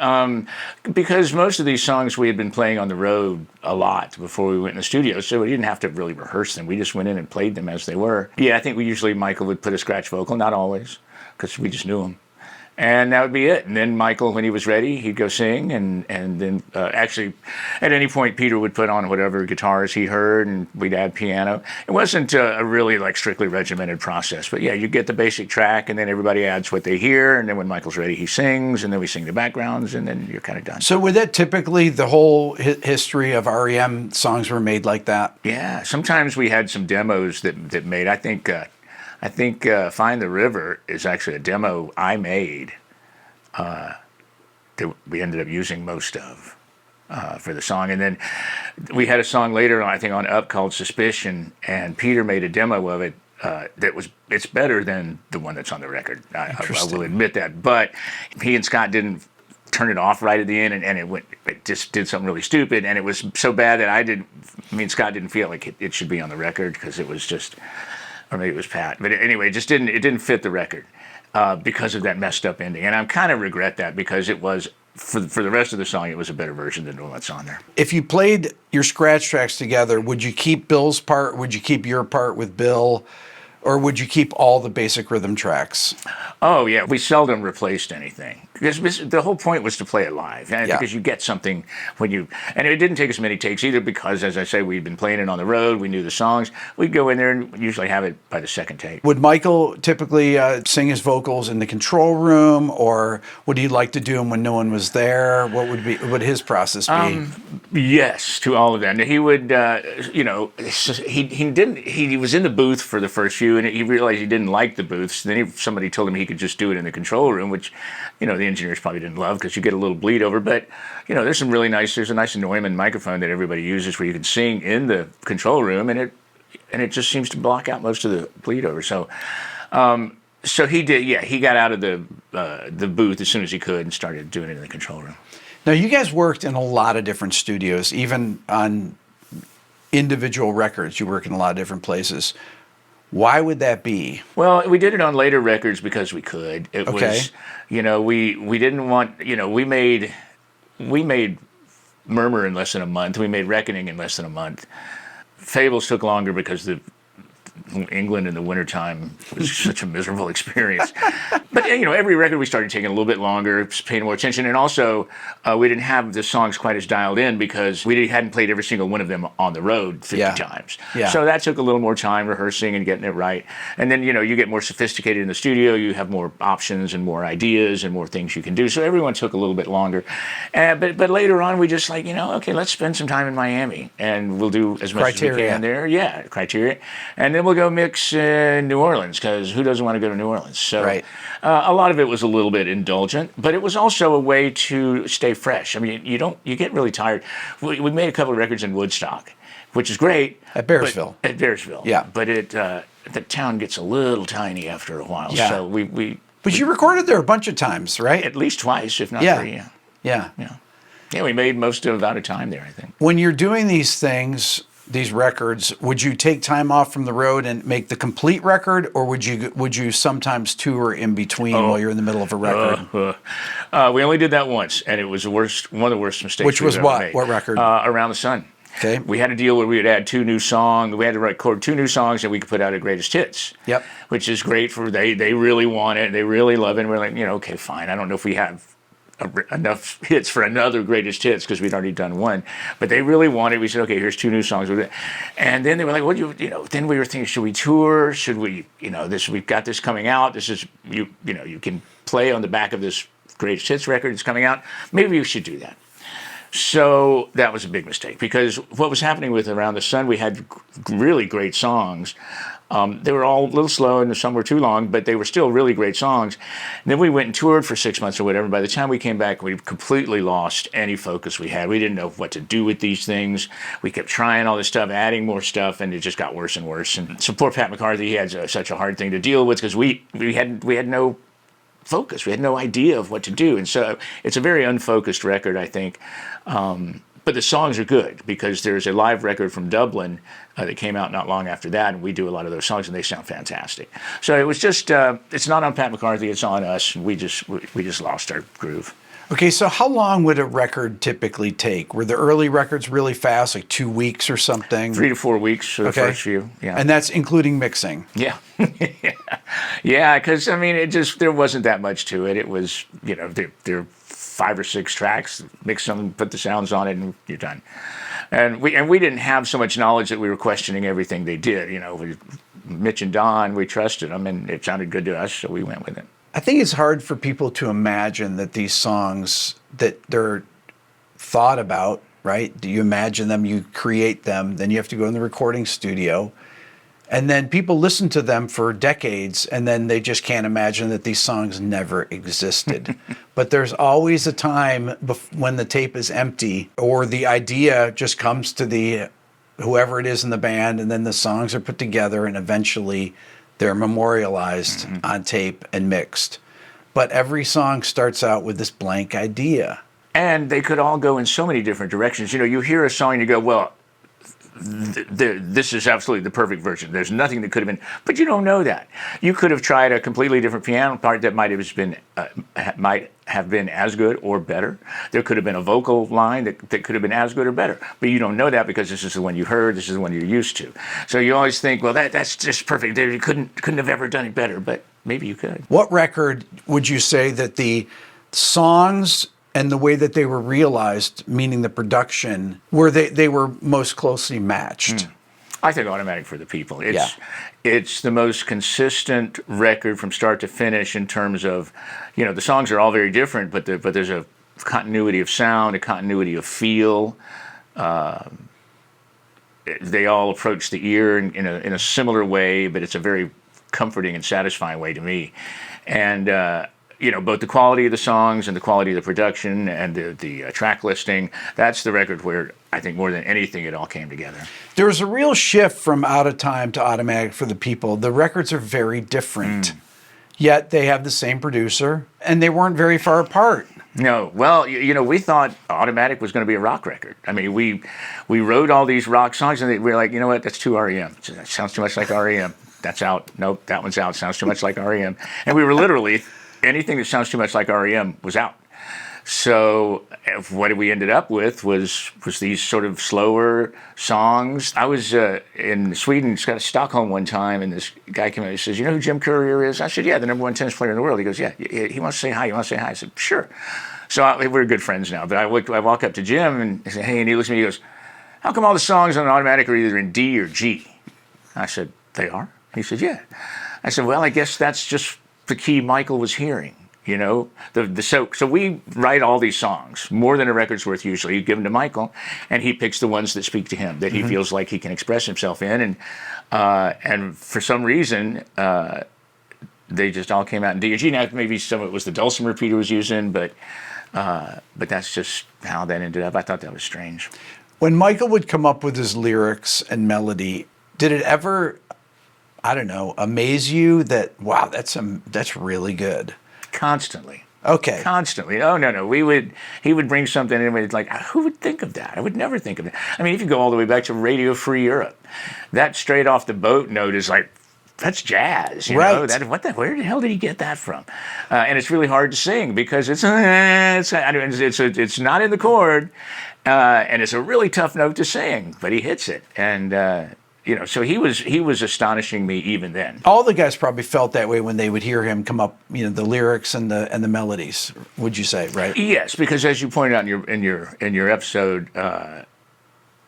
because most of these songs we had been playing on the road a lot before we went in the studio, so we didn't have to really rehearse them. We just went in and played them as they were. Yeah, I think Michael would put a scratch vocal, not always, because we just knew him. And that would be it. And then Michael, when he was ready, he'd go sing. And then actually, at any point, Peter would put on whatever guitars he heard, and we'd add piano. It wasn't a really like strictly regimented process. But yeah, you get the basic track, and then everybody adds what they hear. And then when Michael's ready, he sings, and then we sing the backgrounds, and then you're kind of done. So would that typically, the whole history of R.E.M. songs were made like that? Yeah. Sometimes we had some demos that made, I think Find the River is actually a demo I made that we ended up using most of for the song. And then we had a song later on, I think on Up, called Suspicion, and Peter made a demo of it it's better than the one that's on the record. I will admit that. But he and Scott didn't turn it off right at the end, and it just did something really stupid, and it was so bad that Scott didn't feel like it should be on the record, because it was just... Or maybe it was Pat, but anyway, it didn't fit the record because of that messed up ending, and I kind of regret that, because it was for the rest of the song, it was a better version than the one that's on there. If you played your scratch tracks together, would you keep Bill's part? Would you keep your part with Bill? Or would you keep all the basic rhythm tracks? Oh, yeah. We seldom replaced anything. Because the whole point was to play it live. Because you get something when you... And it didn't take us many takes either, because, as I say, we'd been playing it on the road. We knew the songs. We'd go in there and usually have it by the second take. Would Michael typically sing his vocals in the control room? Or would he like to do them when no one was there? What would his process be? Yes, to all of them. He would, he was in the booth for the first few, and he realized he didn't like the booths. Then somebody told him he could just do it in the control room, which, the engineers probably didn't love, because you get a little bleed over. But, there's a nice Neumann microphone that everybody uses where you can sing in the control room, and it just seems to block out most of the bleed over. So he did, he got out of the booth as soon as he could and started doing it in the control room. Now, you guys worked in a lot of different studios, even on individual records. You work in a lot of different places. Why would that be? Well, we did it on later records because we could. It was, we didn't want, we made Murmur in less than a month. We made Reckoning in less than a month. Fables took longer because England in the wintertime was such a miserable experience. But every record we started taking a little bit longer, paying more attention, and also we didn't have the songs quite as dialed in because we hadn't played every single one of them on the road 50 times. Yeah. So that took a little more time rehearsing and getting it right. And then you get more sophisticated in the studio. You have more options and more ideas and more things you can do. So everyone took a little bit longer. But later on, we just okay, let's spend some time in Miami and we'll do as much as we can there. Yeah, Criteria. And then we'll go mix in New Orleans because who doesn't want to go to New Orleans? So a lot of it was a little bit indulgent, but it was also a way to stay fresh. I mean, you get really tired. We made a couple of records in Woodstock, which is great. At Bearsville. At Bearsville. Yeah. But the town gets a little tiny after a while. Yeah. So we But you recorded there a bunch of times, right? At least twice, if not three. Yeah. Yeah, we made most of out of time there, I think. When you're doing these things, these records, would you take time off from the road and make the complete record, or would you sometimes tour in between while you're in the middle of a record? We only did that once, and it was one of the worst mistakes. Which was we've what? ever made. What record? Around the Sun. Okay. We had a deal where we would add 2 new songs. We had to record 2 new songs, and we could put out a greatest hits. Yep. Which is great they really want it. They really love it. And we're like, okay, fine. I don't know if we have enough hits for another greatest hits because we'd already done one, but they really wanted. We said, okay, here's 2 new songs with it, and then they were like, "What do you know?" Then we were thinking, should we tour? Should we? We've got this coming out. This is you can play on the back of this greatest hits record. It's coming out. Maybe we should do that. So that was a big mistake because what was happening with Around the Sun, we had really great songs. They were all a little slow and some were too long, but they were still really great songs. And then we went and toured for 6 months or whatever. By the time we came back, we completely lost any focus we had. We didn't know what to do with these things. We kept trying all this stuff, adding more stuff, and it just got worse and worse. And so poor Pat McCarthy, he had such a hard thing to deal with because we had no focus. We had no idea of what to do. And so it's a very unfocused record, I think. But the songs are good because there's a live record from Dublin that came out not long after that, and we do a lot of those songs, and they sound fantastic. So it was just, it's not on Pat McCarthy, it's on us, and we just lost our groove. Okay, so how long would a record typically take? Were the early records really fast, like 2 weeks or something? 3 to 4 weeks for the first few. Yeah, and that's including mixing. Yeah, yeah, because there wasn't that much to it. It was they're 5 or 6 tracks, mix them, put the sounds on it, and you're done. And we didn't have so much knowledge that we were questioning everything they did. Mitch and Don, we trusted them, and it sounded good to us, so we went with it. I think it's hard for people to imagine that these songs, that they're thought about, right? Do you imagine them, you create them, then you have to go in the recording studio, and then people listen to them for decades, and then they just can't imagine that these songs never existed. But there's always a time when the tape is empty, or the idea just comes to whoever it is in the band, and then the songs are put together, and eventually they're memorialized on tape and mixed. But every song starts out with this blank idea. And they could all go in so many different directions. You hear a song and you go, well, this is absolutely the perfect version. There's nothing that could have been, but you don't know that. You could have tried a completely different piano part that might have been as good or better. There could have been a vocal line that could have been as good or better, but you don't know that because this is the one you heard, this is the one you're used to. So you always think, well, that's just perfect. You couldn't have ever done it better, but maybe you could. What record would you say that the songs and the way that they were realized, meaning the production, where they were most closely matched? I think Automatic for the People. It's the most consistent record from start to finish in terms of, the songs are all very different, but there's a continuity of sound, a continuity of feel. They all approach the ear in a similar way, but it's a very comforting and satisfying way to me. And both the quality of the songs and the quality of the production and the track listing, that's the record where I think more than anything it all came together. There was a real shift from Out of Time to Automatic for the People. The records are very different, yet they have the same producer, and they weren't very far apart. No, well, we thought Automatic was going to be a rock record. I mean, we wrote all these rock songs, and we were like, you know what, that's too R.E.M. That sounds too much like R.E.M. That's out. Nope, that one's out. Sounds too much like R.E.M. And we were literally, anything that sounds too much like R.E.M. was out. So what we ended up with was these sort of slower songs. I was in Sweden, Stockholm one time, and this guy came in and he says, "You know who Jim Courier is?" I said, "Yeah, the #1 tennis player in the world." He goes, "Yeah, he wants to say hi. You want to say hi?" I said, "Sure." So we're good friends now. But I walk up to Jim and I say, "Hey," and he looks at me. He goes, "How come all the songs on Automatic are either in D or G?" I said, "They are?" He said, "Yeah." I said, "Well, I guess that's just the key Michael was hearing." You know, so we write all these songs, more than a record's worth usually. You give them to Michael, and he picks the ones that speak to him, that he feels like he can express himself in. And for some reason, they just all came out in D and G. Now, maybe some of it was the dulcimer Peter was using, but that's just how that ended up. I thought that was strange. When Michael would come up with his lyrics and melody, did it ever, I don't know, amaze you that, wow, that's really good? Constantly. Okay. Constantly. Oh, no. He would bring something in and it's like, who would think of that? I would never think of that. I mean, if you go all the way back to Radio Free Europe, that straight off the boat note is like, that's jazz, you know? Where the hell did he get that from? And it's really hard to sing because it's not in the chord, and it's a really tough note to sing, but he hits it. And, so he was astonishing me even then. All the guys probably felt that way when they would hear him come up, the lyrics and the melodies. Would you say, right? Yes, because as you pointed out in your episode,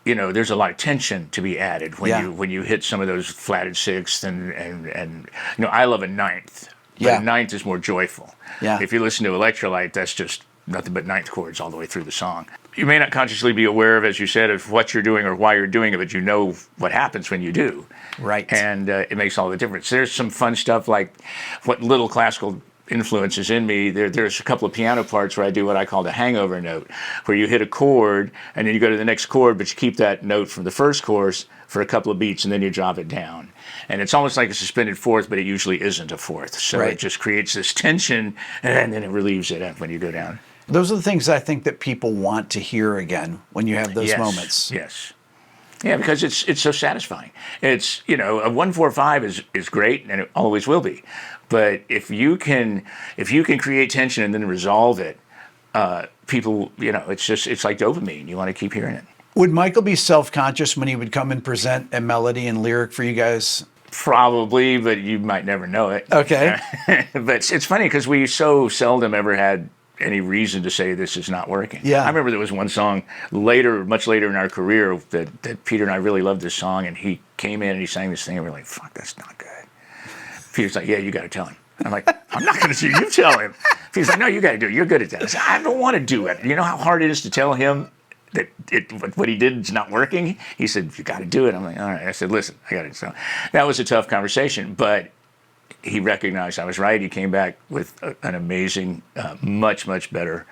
there's a lot of tension to be added when you hit some of those flatted sixths and I love a ninth. But a ninth is more joyful. Yeah. If you listen to Electrolyte, that's just nothing but ninth chords all the way through the song. You may not consciously be aware of, as you said, of what you're doing or why you're doing it, but you know what happens when you do. Right. And it makes all the difference. There's some fun stuff like what little classical influences in me. There's a couple of piano parts where I do what I call the hangover note, where you hit a chord and then you go to the next chord, but you keep that note from the first chorus for a couple of beats and then you drop it down. And it's almost like a suspended fourth, but it usually isn't a fourth. So It just creates this tension and then it relieves it when you go down. Those are the things I think that people want to hear again when you have those moments. Yes. Yeah, because it's so satisfying. It's, a 1-4-5 is great and it always will be. But if you can create tension and then resolve it, people, it's like dopamine. You want to keep hearing it. Would Michael be self-conscious when he would come and present a melody and lyric for you guys? Probably, but you might never know it. Okay. But it's funny because we so seldom ever had any reason to say this is not working. Yeah. I remember there was one song much later in our career that Peter and I really loved this song, and he came in and he sang this thing and we were like, fuck, that's not good. Peter's like, yeah, you got to tell him. I'm like, I'm not going to do you tell him. Peter's like, no, you got to do it. You're good at that. I said, I don't want to do it. You know how hard it is to tell him that what he did is not working? He said, you got to do it. I'm like, all right. I said, listen, I got it. So that was a tough conversation, but he recognized I was right. He came back with an amazing, much, much better,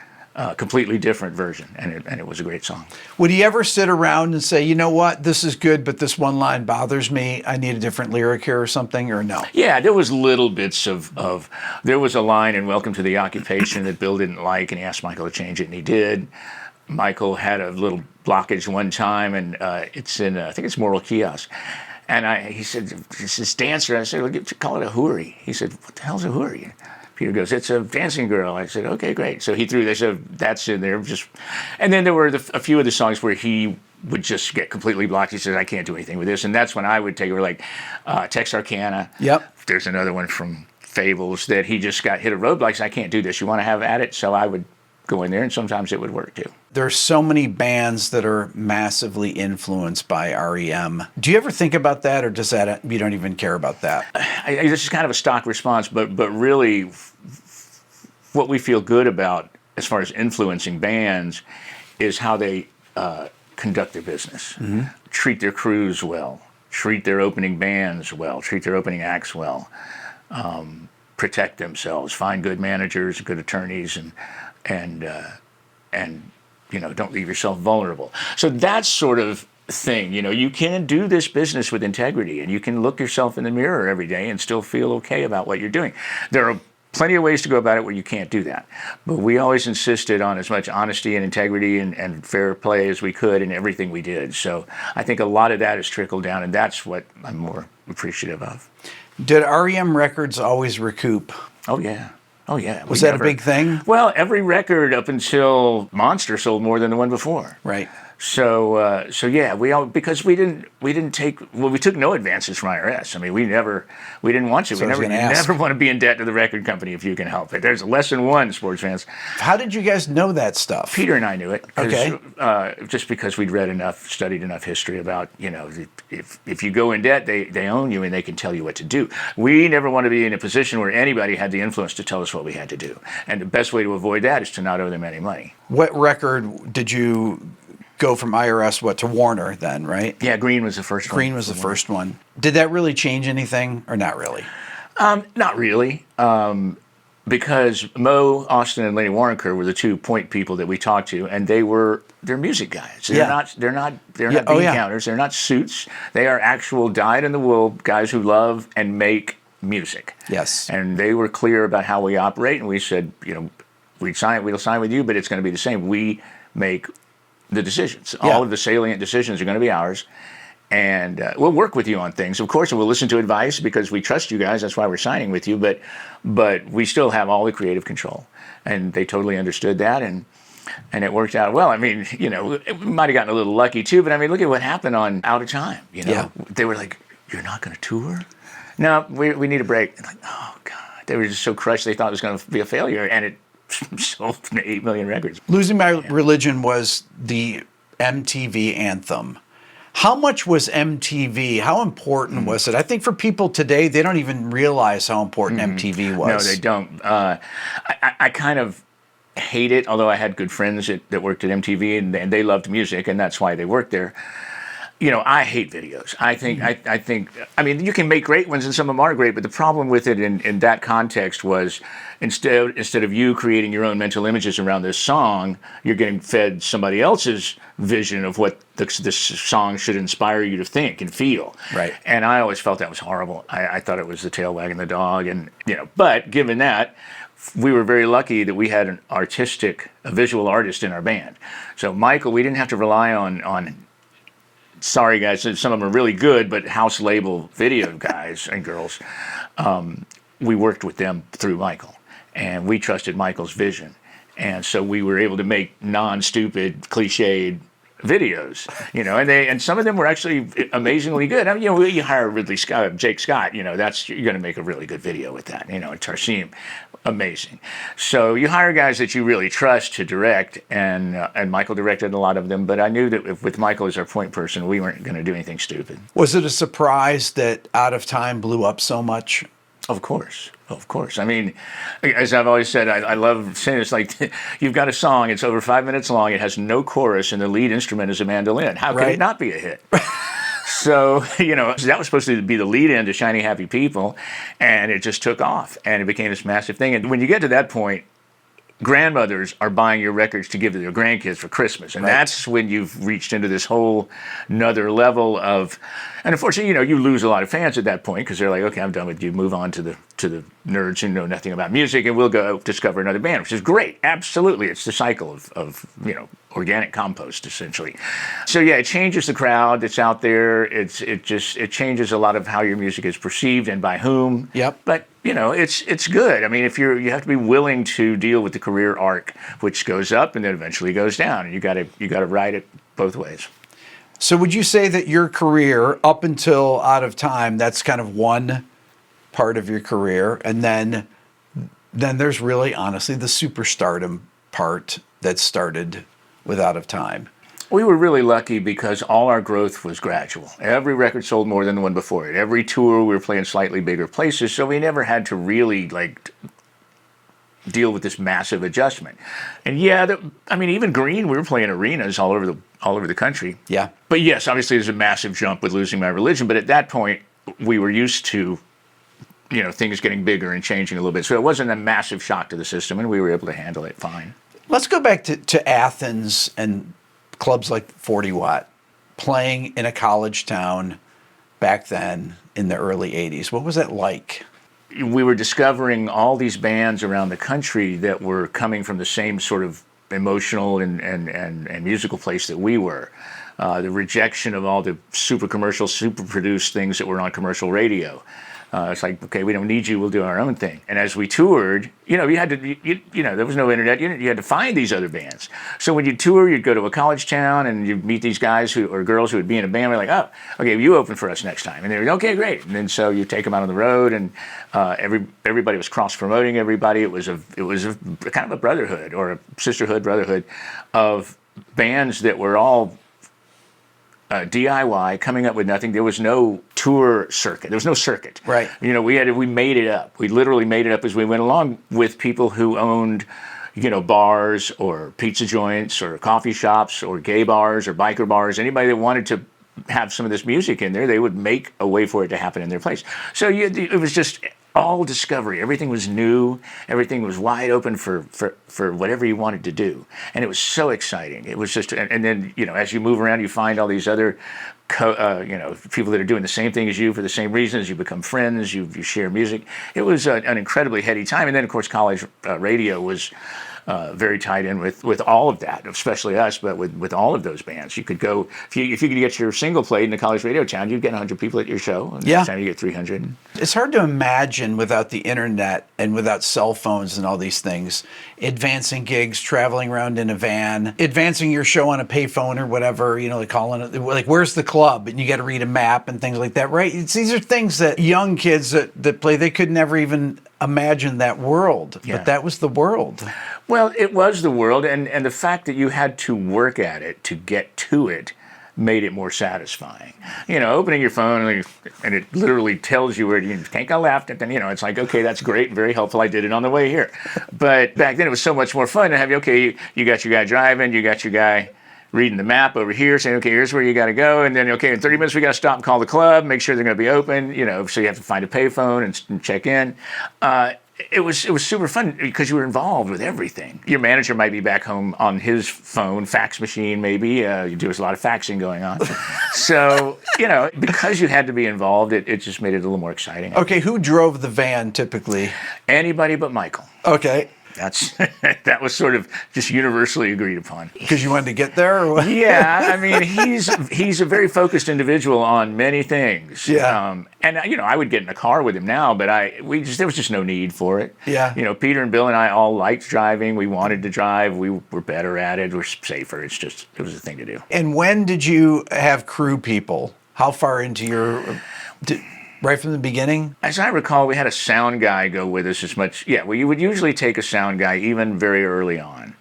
completely different version, and it was a great song. Would he ever sit around and say, you know what, this is good, but this one line bothers me, I need a different lyric here or something, or no? Yeah, there was little bits of there was a line in Welcome to the Occupation that Bill didn't like, and he asked Michael to change it, and he did. Michael had a little blockage one time, and it's in, I think it's Moral Kiosk. And he said, it's this dancer. I said, well, call it a houri. He said, what the hell's a houri? Peter goes, it's a dancing girl. I said, okay, great. So they said, that's in there. And then there were a few of the songs where he would just get completely blocked. He said, I can't do anything with this. And that's when I would take over, like Texarkana. Yep. There's another one from Fables that he just got hit a roadblock. He said, I can't do this. You want to have at it? So I would go in there, and sometimes it would work too. There's so many bands that are massively influenced by R.E.M. Do you ever think about that, or does that you don't even care about that? This is kind of a stock response, but really, what we feel good about as far as influencing bands is how they conduct their business, treat their crews well, treat their opening bands well, treat their opening acts well, protect themselves, find good managers, good attorneys, and don't leave yourself vulnerable. So that sort of thing, you can do this business with integrity, and you can look yourself in the mirror every day and still feel okay about what you're doing. There are plenty of ways to go about it where you can't do that. But we always insisted on as much honesty and integrity and fair play as we could in everything we did. So I think a lot of that has trickled down, and that's what I'm more appreciative of. Did R.E.M. Records always recoup? Oh, yeah. Oh yeah. Was that a big thing? Well, every record up until Monster sold more than the one before. Right. So yeah, because we took no advances from IRS. I mean, we didn't want to. So You never want to be in debt to the record company if you can help it. There's lesson one, sports fans. How did you guys know that stuff? Peter and I knew it. Okay. Just because we'd studied enough history about, if you go in debt, they own you and they can tell you what to do. We never want to be in a position where anybody had the influence to tell us what we had to do. And the best way to avoid that is to not owe them any money. What record did you go from IRS to Warner then, right? Yeah, Green was the first one. Green was the first one. Did that really change anything or not really? Not really. Because Mo, Austin, and Lenny Waronker were the 2 point people that we talked to, and they're music guys. They're not bean counters. They're not suits. They are actual dyed-in-the-wool guys who love and make music. Yes. And they were clear about how we operate, and we said, we'll sign with you, but it's going to be the same. We make the decisions. Yeah. All of the salient decisions are going to be ours. And we'll work with you on things, of course, and we'll listen to advice because we trust you guys. That's why we're signing with you. But we still have all the creative control. And they totally understood that, and it worked out well. I mean, we might have gotten a little lucky too, but I mean, look at what happened on Out of Time. Yeah. They were like, "You're not going to tour?" No, we need a break. And like, oh God, they were just so crushed. They thought it was going to be a failure, and it sold 8 million records. Losing My Religion was the MTV anthem. How much was MTV? How important was it? I think for people today, they don't even realize how important MTV was. No, they don't. I kind of hate it, although I had good friends that worked at MTV, and they loved music, and that's why they worked there. I hate videos. I think, I mean, you can make great ones, and some of them are great, but the problem with it in that context was instead of you creating your own mental images around this song, you're getting fed somebody else's vision of what this song should inspire you to think and feel. Right. And I always felt that was horrible. I thought it was the tail wagging the dog, and but given that, we were very lucky that we had a visual artist in our band. So Michael, we didn't have to rely on sorry guys, some of them are really good, but house label video guys and girls, we worked with them through Michael, and we trusted Michael's vision. And so we were able to make non-stupid, cliched videos, and some of them were actually amazingly good. I mean, you hire Jake Scott, you're going to make a really good video with that, and Tarsim, amazing. So you hire guys that you really trust to direct, and Michael directed a lot of them, but I knew that with Michael as our point person, we weren't going to do anything stupid. Was it a surprise that Out of Time blew up so much? Of course. I mean, as I've always said, I love saying it's like you've got a song, it's over 5 minutes long, it has no chorus, and the lead instrument is a mandolin. How could it not be a hit? So, that was supposed to be the lead in to Shiny Happy People, and it just took off, and it became this massive thing. And when you get to that point, grandmothers are buying your records to give to their grandkids for Christmas. And that's when you've reached into this whole another level of, and unfortunately, you lose a lot of fans at that point because they're like, okay, I'm done with you. Move on to the nerds who know nothing about music, and we'll go discover another band, which is great. Absolutely. It's the cycle of organic compost, essentially. So yeah, it changes the crowd that's out there. It changes a lot of how your music is perceived and by whom. Yep. But it's good. I mean, you have to be willing to deal with the career arc, which goes up and then eventually goes down, and you got to ride it both ways. So would you say that your career up until Out of Time, that's kind of one part of your career, and then there's really honestly the superstardom part that started with Out of Time? We were really lucky because all our growth was gradual. Every record sold more than the one before it. Every tour we were playing slightly bigger places, so we never had to really deal with this massive adjustment. And even Green, we were playing arenas all over the country. Yeah. But yes, obviously there's a massive jump with Losing My Religion, but at that point we were used to things getting bigger and changing a little bit. So it wasn't a massive shock to the system, and we were able to handle it fine. Let's go back to Athens and clubs like 40 Watt, playing in a college town back then in the early 80s. What was that like? We were discovering all these bands around the country that were coming from the same sort of emotional and musical place that we were. The rejection of all the super commercial, super produced things that were on commercial radio. It's like, okay, we don't need you. We'll do our own thing. And as we toured, you know, you had to, there was no internet. You had to find these other bands. So when you tour, you'd go to a college town and you'd meet these guys or girls who would be in a band. We're like, oh, okay, you open for us next time. And they were okay, great. And then so you take them out on the road, and everybody was cross promoting everybody. It was a kind of a brotherhood or a sisterhood, brotherhood of bands that were all DIY, coming up with nothing. There was no tour circuit. There was no circuit. Right. You know, we made it up. We literally made it up as we went along with people who owned, you know, bars or pizza joints or coffee shops or gay bars or biker bars. Anybody that wanted to have some of this music in there, they would make a way for it to happen in their place. So it was just all discovery. Everything was new. Everything was wide open for whatever you wanted to do. And it was so exciting. It was just, and then, you know, as you move around, you find all these other, people that are doing the same thing as you for the same reasons. You become friends. You share music. It was an incredibly heady time. And then, of course, college radio was very tied in with all of that, especially us, but with all of those bands. You could go, if you could get your single played in a college radio town, you'd get 100 people at your show. And Yeah. next time you get 300. It's hard to imagine without the internet and without cell phones and all these things, advancing gigs, traveling around in a van, advancing your show on a payphone or whatever, you know, like calling it, like, where's the club? And you got to read a map and things like that, right? These are things that young kids that play, they could never even imagine that world, Yeah. but that was the world. Well, it was the world, and the fact that you had to work at it to get to it made it more satisfying. You know, opening your phone and it literally tells you where you can't go left, and then, you know, it's like, okay, that's great, very helpful. I did it on the way here. But back then it was so much more fun to have, okay, you got your guy driving, you got your guy reading the map over here, saying, okay, here's where you got to go, and then, okay, in 30 minutes we got to stop and call the club, make sure they're going to be open, you know, so you have to find a payphone and check in. It was super fun because you were involved with everything. Your manager might be back home on his phone, fax machine maybe. There was a lot of faxing going on. So, you know, because you had to be involved, it just made it a little more exciting. Okay, who drove the van typically? Anybody but Michael. Okay, That was sort of just universally agreed upon. because you wanted to get there or what? Yeah, I mean, he's a very focused individual on many things. Yeah. And you know, I would get in a car with him now, but there was just no need for it. Yeah. You know, Peter and Bill and I all liked driving. We wanted to drive. We were better at it. We're safer. It was a thing to do. And when did you have crew people? How far into your, right from the beginning? As I recall, we had a sound guy go with us as much. Yeah, well, you would usually take a sound guy even very early on,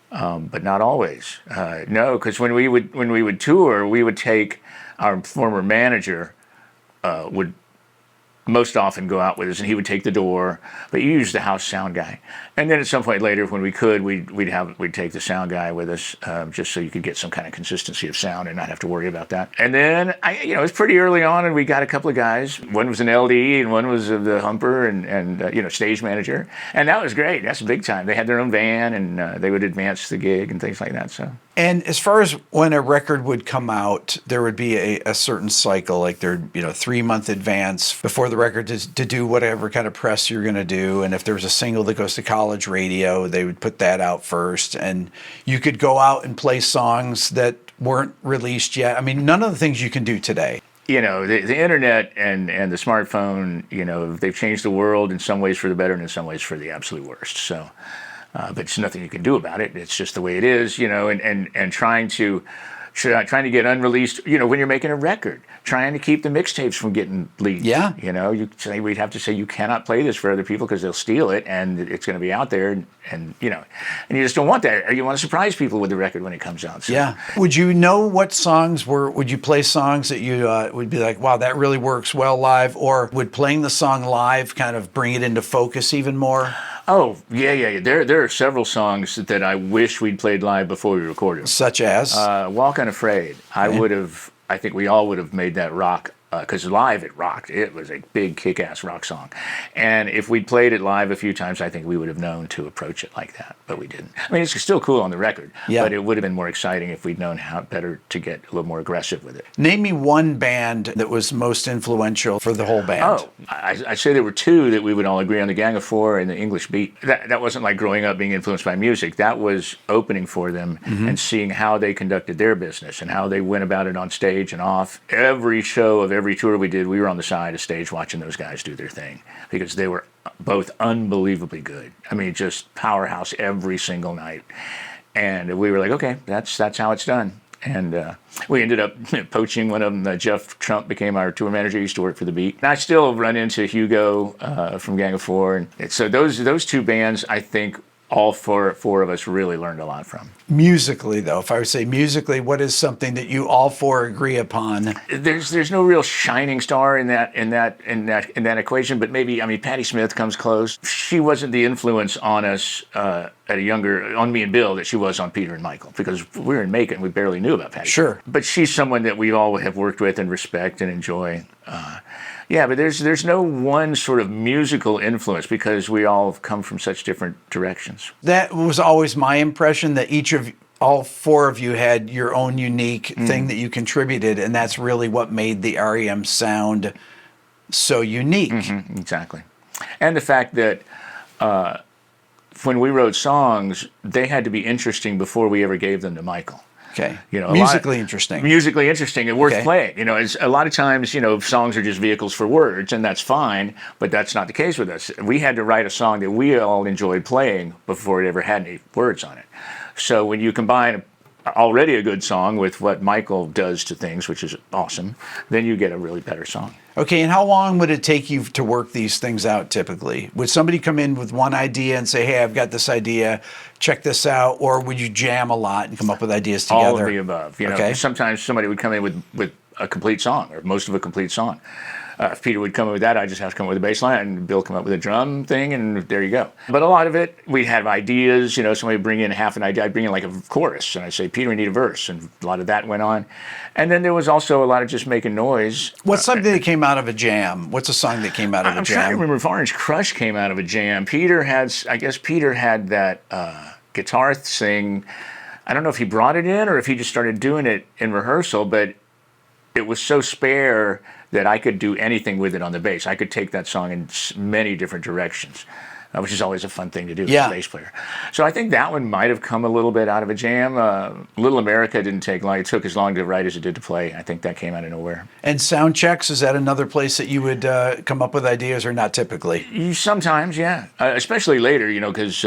but not always. No, because when we would tour, we would take our former manager would most often go out with us, and he would take the door, but you used the house sound guy. And then at some point later, when we could, we'd take the sound guy with us, just so you could get some kind of consistency of sound and not have to worry about that. And then it was pretty early on, and we got a couple of guys. One was an LD, and one was the humper and stage manager, and that was great. That's big time. They had their own van, and they would advance the gig and things like that. So. And as far as when a record would come out, there would be a certain cycle, like there'd 3-month advance before the record to do whatever kind of press you're going to do. And if there was a single that goes to college radio, they would put that out first. And you could go out and play songs that weren't released yet. I mean, none of the things you can do today. You know, the internet and the smartphone, you know, they've changed the world in some ways for the better and in some ways for the absolute worst. So. But it's nothing you can do about it. It's just the way it is, you know, and trying to get unreleased, you know, when you're making a record, trying to keep the mixtapes from getting leaked. Yeah. You know, we'd have to say you cannot play this for other people because they'll steal it and it's going to be out there and you know, and you just don't want that. Or you want to surprise people with the record when it comes out. So. Yeah. Would you know what songs would you play songs that you would be like, wow, that really works well live? Or would playing the song live kind of bring it into focus even more? Oh, yeah. There are several songs that I wish we'd played live before we recorded them. Such as? Walk Unafraid. Okay. I think we all would have made that rock, because live it rocked. It was a big kick-ass rock song. And if we'd played it live a few times, I think we would have known to approach it like that, but we didn't. I mean, it's still cool on the record, but it would have been more exciting if we'd known how better to get a little more aggressive with it. Name me one band that was most influential for the whole band. Oh, I say there were two that we would all agree on, the Gang of Four and the English Beat. That wasn't like growing up being influenced by music. That was opening for them and seeing how they conducted their business and how they went about it on stage and off. Every show of every every tour we did, we were on the side of stage watching those guys do their thing because they were both unbelievably good. I mean, just powerhouse every single night. And we were like, okay, that's how it's done. And we ended up poaching one of them. Jeff Trump became our tour manager. He used to work for the Beat. And I still run into Hugo from Gang of Four. And so those two bands, I think, all four of us really learned a lot from. Musically, though, if I would say musically, what is something that you all four agree upon? There's no real shining star in that equation, but maybe, I mean, Patti Smith comes close. She wasn't the influence on us on me and Bill that she was on Peter and Michael, because we were in Macon, we barely knew about Patti. Sure. But she's someone that we all have worked with and respect and enjoy. Yeah, but there's no one sort of musical influence because we all come from such different directions. That was always my impression, that all four of you had your own unique thing that you contributed, and that's really what made the R.E.M. sound so unique. Mm-hmm, exactly. And the fact that when we wrote songs, they had to be interesting before we ever gave them to Michael. Okay. Musically interesting and worth playing. It's a lot of times, songs are just vehicles for words, and that's fine, but that's not the case with us. We had to write a song that we all enjoyed playing before it ever had any words on it. So when you combine already a good song with what Michael does to things, which is awesome, then you get a really better song. Okay, and how long would it take you to work these things out typically? Would somebody come in with one idea and say, hey, I've got this idea, check this out, or would you jam a lot and come up with ideas together? All of the above. Okay. Sometimes somebody would come in with a complete song, or most of a complete song. If Peter would come in with that, I just have to come up with a bass line, and Bill come up with a drum thing, and there you go. But a lot of it, we'd have ideas. Somebody would bring in half an idea. I'd bring in like a chorus, and I'd say, Peter, we need a verse, and a lot of that went on. And then there was also a lot of just making noise. What's something that came out of a jam? What's a song that came out of a jam? I'm trying to remember if Orange Crush came out of a jam. Peter had that guitar thing. I don't know if he brought it in or if he just started doing it in rehearsal, but it was so spare that I could do anything with it on the bass. I could take that song in many different directions, which is always a fun thing to do as a bass player. So I think that one might have come a little bit out of a jam. Little America didn't take long. It took as long to write as it did to play. I think that came out of nowhere. And sound checks, is that another place that you would come up with ideas, or not typically? Sometimes, yeah. Especially later, because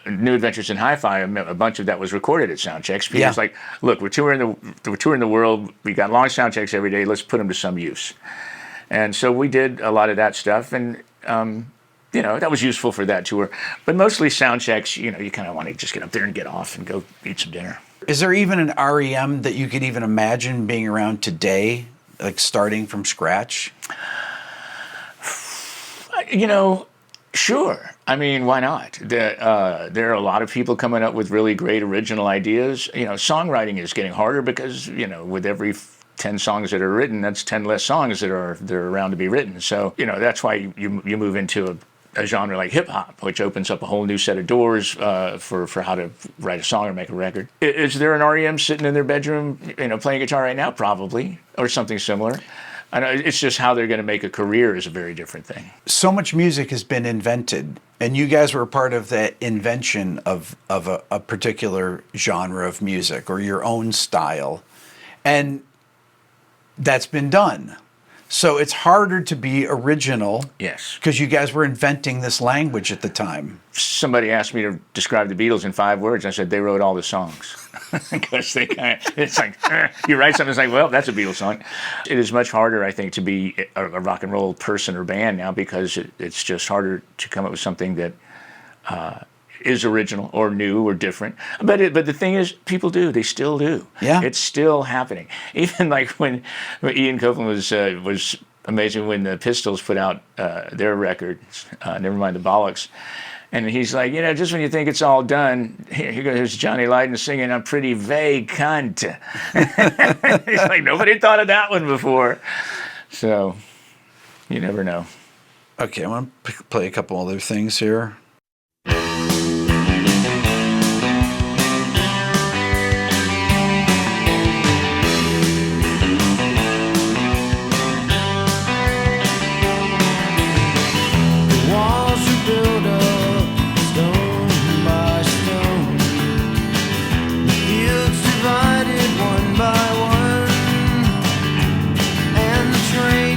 New Adventures in Hi-Fi, a bunch of that was recorded at sound checks. Peter's like, look, we're touring the world. We got long sound checks every day. Let's put them to some use. And so we did a lot of that stuff, and that was useful for that tour. But mostly sound checks, you kind of want to just get up there and get off and go eat some dinner. Is there even an R.E.M. that you could even imagine being around today, like starting from scratch? Sure. I mean, why not? There are a lot of people coming up with really great original ideas. Songwriting is getting harder because, with every 10 songs that are written, that's 10 less songs that are around to be written. So, that's why you move into a genre like hip hop, which opens up a whole new set of doors for how to write a song or make a record. Is there an R.E.M. sitting in their bedroom, playing guitar right now? Probably, or something similar. I know, it's just how they're going to make a career is a very different thing. So much music has been invented, and you guys were part of that invention of a particular genre of music or your own style. And that's been done. So it's harder to be original. Yes. Because you guys were inventing this language at the time. Somebody asked me to describe the Beatles in 5 words. I said, they wrote all the songs. Because it's like, you write something, it's like, well, that's a Beatles song. It is much harder, I think, to be a rock and roll person or band now because it's just harder to come up with something that is original or new or different. But the thing is, people do. They still do. Yeah. It's still happening. Even like when Ian Copeland was amazing when the Pistols put out their record, Never Mind the Bollocks. And he's like, just when you think it's all done, here's Johnny Lydon singing a pretty vague cunt. He's like, nobody thought of that one before. So you never know. Okay, I want to play a couple other things here. Divided one by one, and the train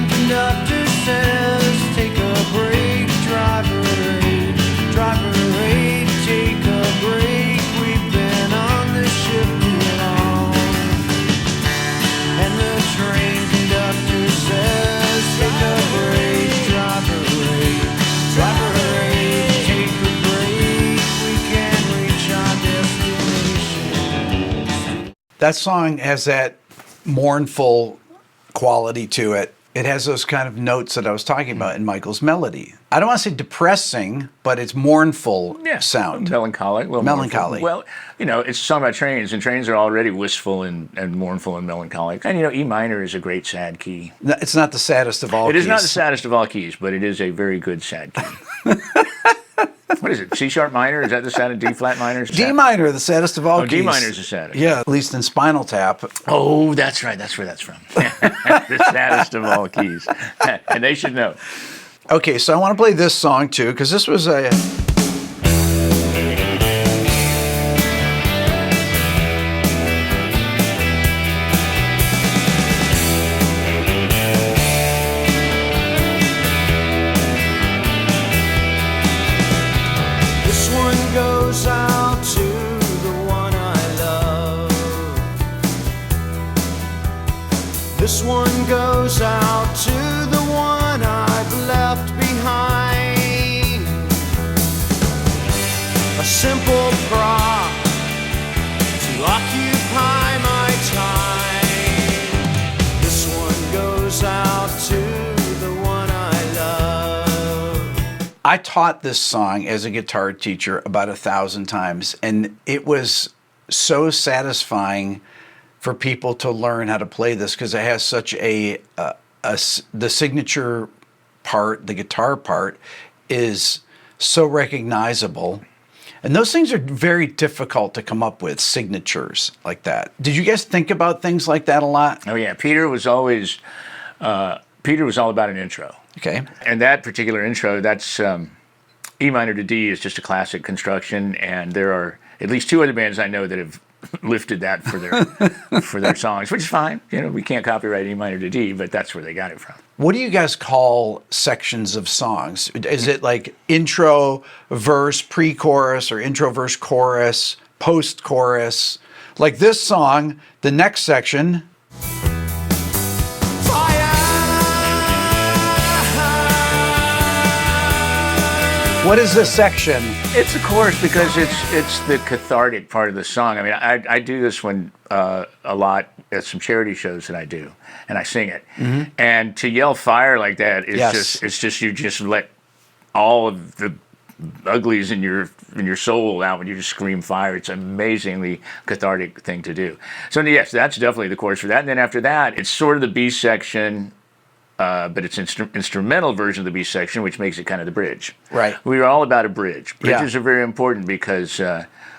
That song has that mournful quality to it. It has those kind of notes that I was talking about in Michael's melody. I don't want to say depressing, but it's mournful sound. Melancholic. Well, melancholy. Well, it's a song about trains, and trains are already wistful and mournful and melancholic. And, E minor is a great sad key. It's not the saddest of all keys. It is not the saddest of all keys, but it is a very good sad key. What is it? C sharp minor? Is that the saddest? D flat minor? D minor, the saddest of all keys. D minor is the saddest. Yeah, at least in Spinal Tap. Oh, that's right. That's where that's from. The saddest of all keys. And they should know. Okay, so I want to play this song too, because this was a... Goes out to the one I love. This one goes out to the one I've left behind. A simple prop to occupy my time. This one goes out to the one I love. I taught this song as a guitar teacher about 1,000 times, and it was so satisfying for people to learn how to play this because it has such the signature part, the guitar part, is so recognizable. And those things are very difficult to come up with, signatures like that. Did you guys think about things like that a lot? Oh, yeah. Peter was all about an intro. Okay. And that particular intro, that's E minor to D is just a classic construction, and there are at least two other bands I know that have lifted that for their songs, which is fine. We can't copyright E minor to D, but that's where they got it from. What do you guys call sections of songs? Is it like intro, verse, pre-chorus, or intro, verse, chorus, post-chorus? Like this song, the next section... What is this section? It's a chorus because it's the cathartic part of the song. I mean, I do this when a lot at some charity shows that I do, and I sing it. Mm-hmm. And to yell fire like that is just you just let all of the uglies in your soul out when you just scream fire. It's an amazingly cathartic thing to do. So yes, that's definitely the chorus for that. And then after that, it's sort of the B section. But it's instrumental version of the B section, which makes it kind of the bridge. Right. We are all about a bridge. Bridges are very important because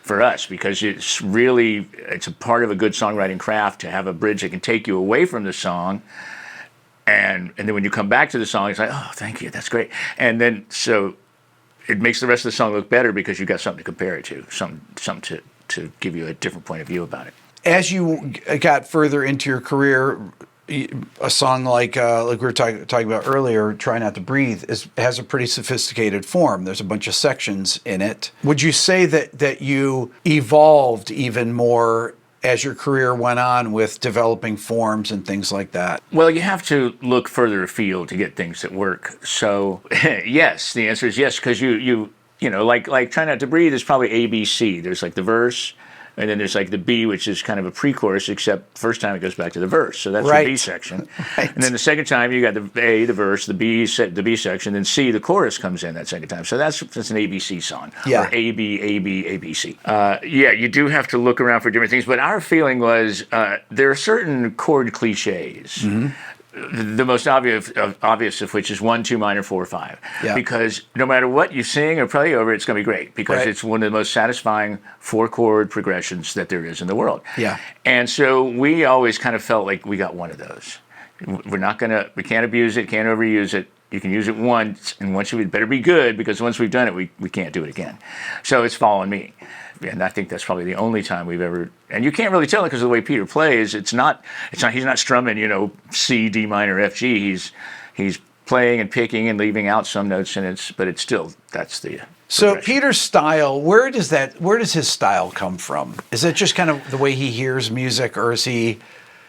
for us, because it's a part of a good songwriting craft to have a bridge that can take you away from the song, and then when you come back to the song, it's like, oh, thank you, that's great, and then so it makes the rest of the song look better because you've got something to compare it to, something to give you a different point of view about it. As you got further into your career, a song like we were talking about earlier, Try Not to Breathe, has a pretty sophisticated form. There's a bunch of sections in it. Would you say that you evolved even more as your career went on with developing forms and things like that? Well, you have to look further afield to get things that work. So yes, the answer is yes, because you like Try Not to Breathe is probably A, B, C. There's like the verse, and then there's like the B, which is kind of a pre-chorus, except first time it goes back to the verse. So that's the B section. Right. And then the second time you got the A, the verse, the B section, then C, the chorus comes in that second time. So that's an ABC song. Yeah. Or A, B, A, B, A, B, C. You do have to look around for different things. But our feeling was there are certain chord cliches. Mm-hmm. The most obvious of which is 1, 2 minor, 4, 5. Yeah. Because no matter what you sing or play over, it's going to be great because it's one of the most satisfying 4-chord progressions that there is in the world. Yeah. And so we always kind of felt like we got one of those. We can't abuse it, can't overuse it. You can use it once, and once it better be good because once we've done it, we can't do it again. So it's Fall on Me. And I think that's probably the only time we've ever, and you can't really tell it because of the way Peter plays. He's not strumming, C, D minor, F, G. He's playing and picking and leaving out some notes, but it's still, that's the So Peter's style, where does his style come from? Is it just kind of the way he hears music, or is he?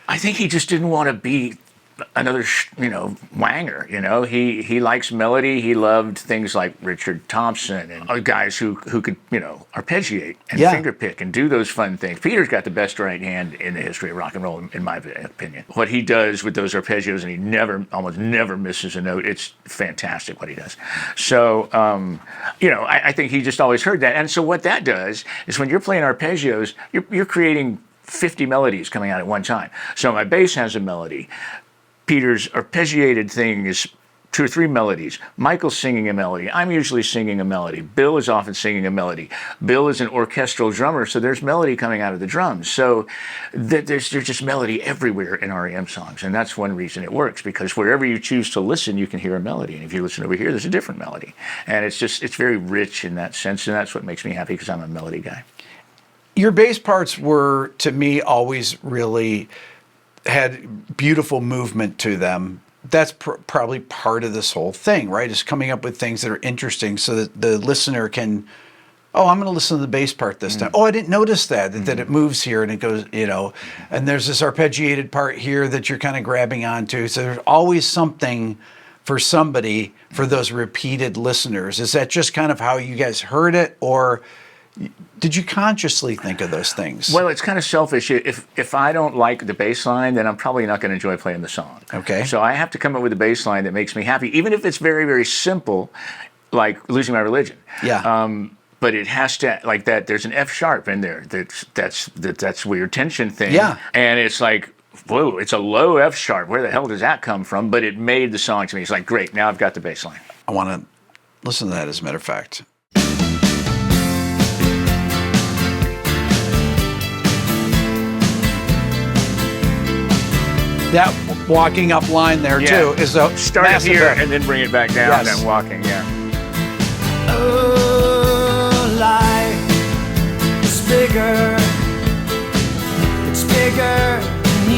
I think he just didn't want to be wanger. He likes melody. He loved things like Richard Thompson and guys who could arpeggiate and finger pick and do those fun things. Peter's got the best right hand in the history of rock and roll, in my opinion. What he does with those arpeggios, and he almost never misses a note. It's fantastic what he does. So I think he just always heard that. And so what that does is when you're playing arpeggios, you're creating 50 melodies coming out at one time. So my bass has a melody. Peter's arpeggiated thing is 2 or 3 melodies. Michael's singing a melody. I'm usually singing a melody. Bill is often singing a melody. Bill is an orchestral drummer, so there's melody coming out of the drums. So there's just melody everywhere in R.E.M. songs, and that's one reason it works, because wherever you choose to listen, you can hear a melody. And if you listen over here, there's a different melody. And it's very rich in that sense, and that's what makes me happy, because I'm a melody guy. Your bass parts were, to me, always really had beautiful movement to them. That's probably part of this whole thing, right? Is coming up with things that are interesting so that the listener can, I'm going to listen to the bass part this time. Oh, I didn't notice that it moves here and it goes, and there's this arpeggiated part here that you're kind of grabbing onto. So there's always something for somebody, for those repeated listeners. Is that just kind of how you guys heard it, or did you consciously think of those things? Well, it's kind of selfish. If I don't like the bass line, then I'm probably not going to enjoy playing the song. Okay. So I have to come up with a bass line that makes me happy, even if it's very, very simple, like Losing My Religion. Yeah. But it has to, like that, there's an F sharp in there. That's weird tension thing. Yeah. And it's like, whoa, it's a low F sharp. Where the hell does that come from? But it made the song to me. It's like, great, now I've got the bass line. I want to listen to that, as a matter of fact. That walking up line there, too, is a start it here and then bring it back down, Yes. and walking, Oh, life is bigger. It's bigger than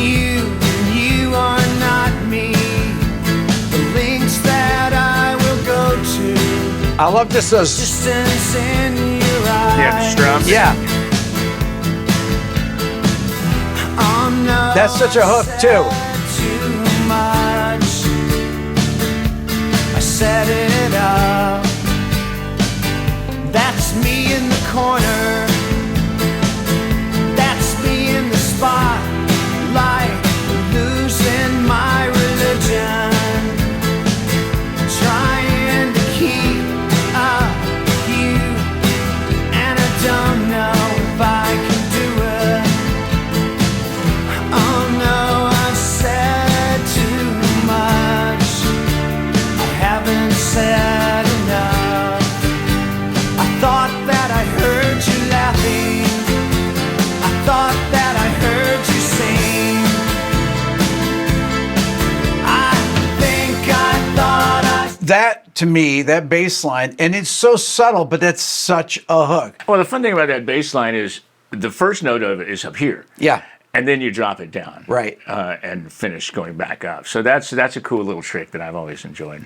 you are not me. The links that I will go to. I love this. Distance in your eyes. Yeah, the strums. Yeah. That's such a hook, too. Too much. I set it up. That's me in the corner. That's me in the spotlight, losing my religion, trying to keep up with you, and I don't know if I can do it. Oh no, I've said too much. I haven't said enough. I thought that I heard you laughing. I thought that I heard you sing. I think I thought I... That, to me, that bass line, and it's so subtle, but that's such a hook. Well, the fun thing about that bass line is the first note of it is up here. Yeah. And then you drop it down. Right. And finish going back up. So that's a cool little trick that I've always enjoyed.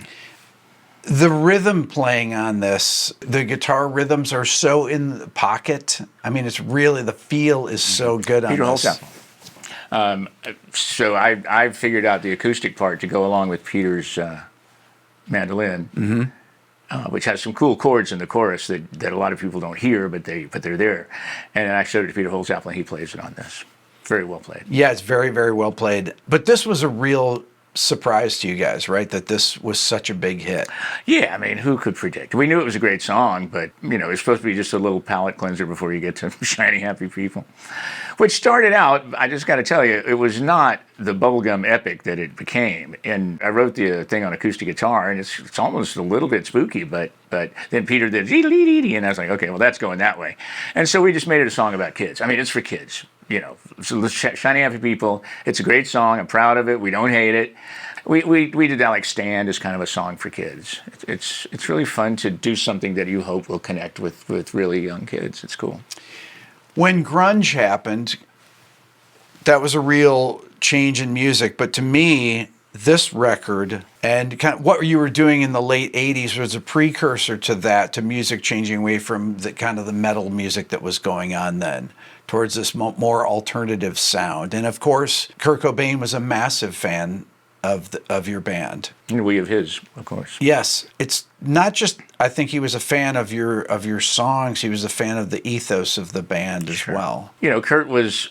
The rhythm playing on this, the guitar rhythms are so in the pocket. I mean, it's really, the feel is so good on Peter this. Holtzapfel. So I figured out the acoustic part to go along with Peter's mandolin, which has some cool chords in the chorus that a lot of people don't hear, but they're there. And I showed it to Peter Holtzapfel, and he plays it on this. Very well played. Yeah, it's very, very well played. But this was a real surprise to you guys, right? That this was such a big hit. Yeah, I mean, who could predict? We knew it was a great song, but, it's supposed to be just a little palate cleanser before you get to Shiny Happy People. Which started out, I just got to tell you, it was not the bubblegum epic that it became. And I wrote the thing on acoustic guitar, and it's almost a little bit spooky, but then Peter did, and I was like, okay, well, that's going that way. And so we just made it a song about kids. I mean, it's for kids. So Shiny Happy People, it's a great song. I'm proud of it. We don't hate it. We did that like Stand as kind of a song for kids. It's really fun to do something that you hope will connect with really young kids. It's cool. When grunge happened, that was a real change in music. But to me, this record and kind of what you were doing in the late 80s was a precursor to that, to music changing away from the kind of the metal music that was going on then towards this more alternative sound. And of course, Kurt Cobain was a massive fan of your band. And we of his, of course. Yes, it's not just. I think he was a fan of your songs. He was a fan of the ethos of the band as well. You know, Kurt was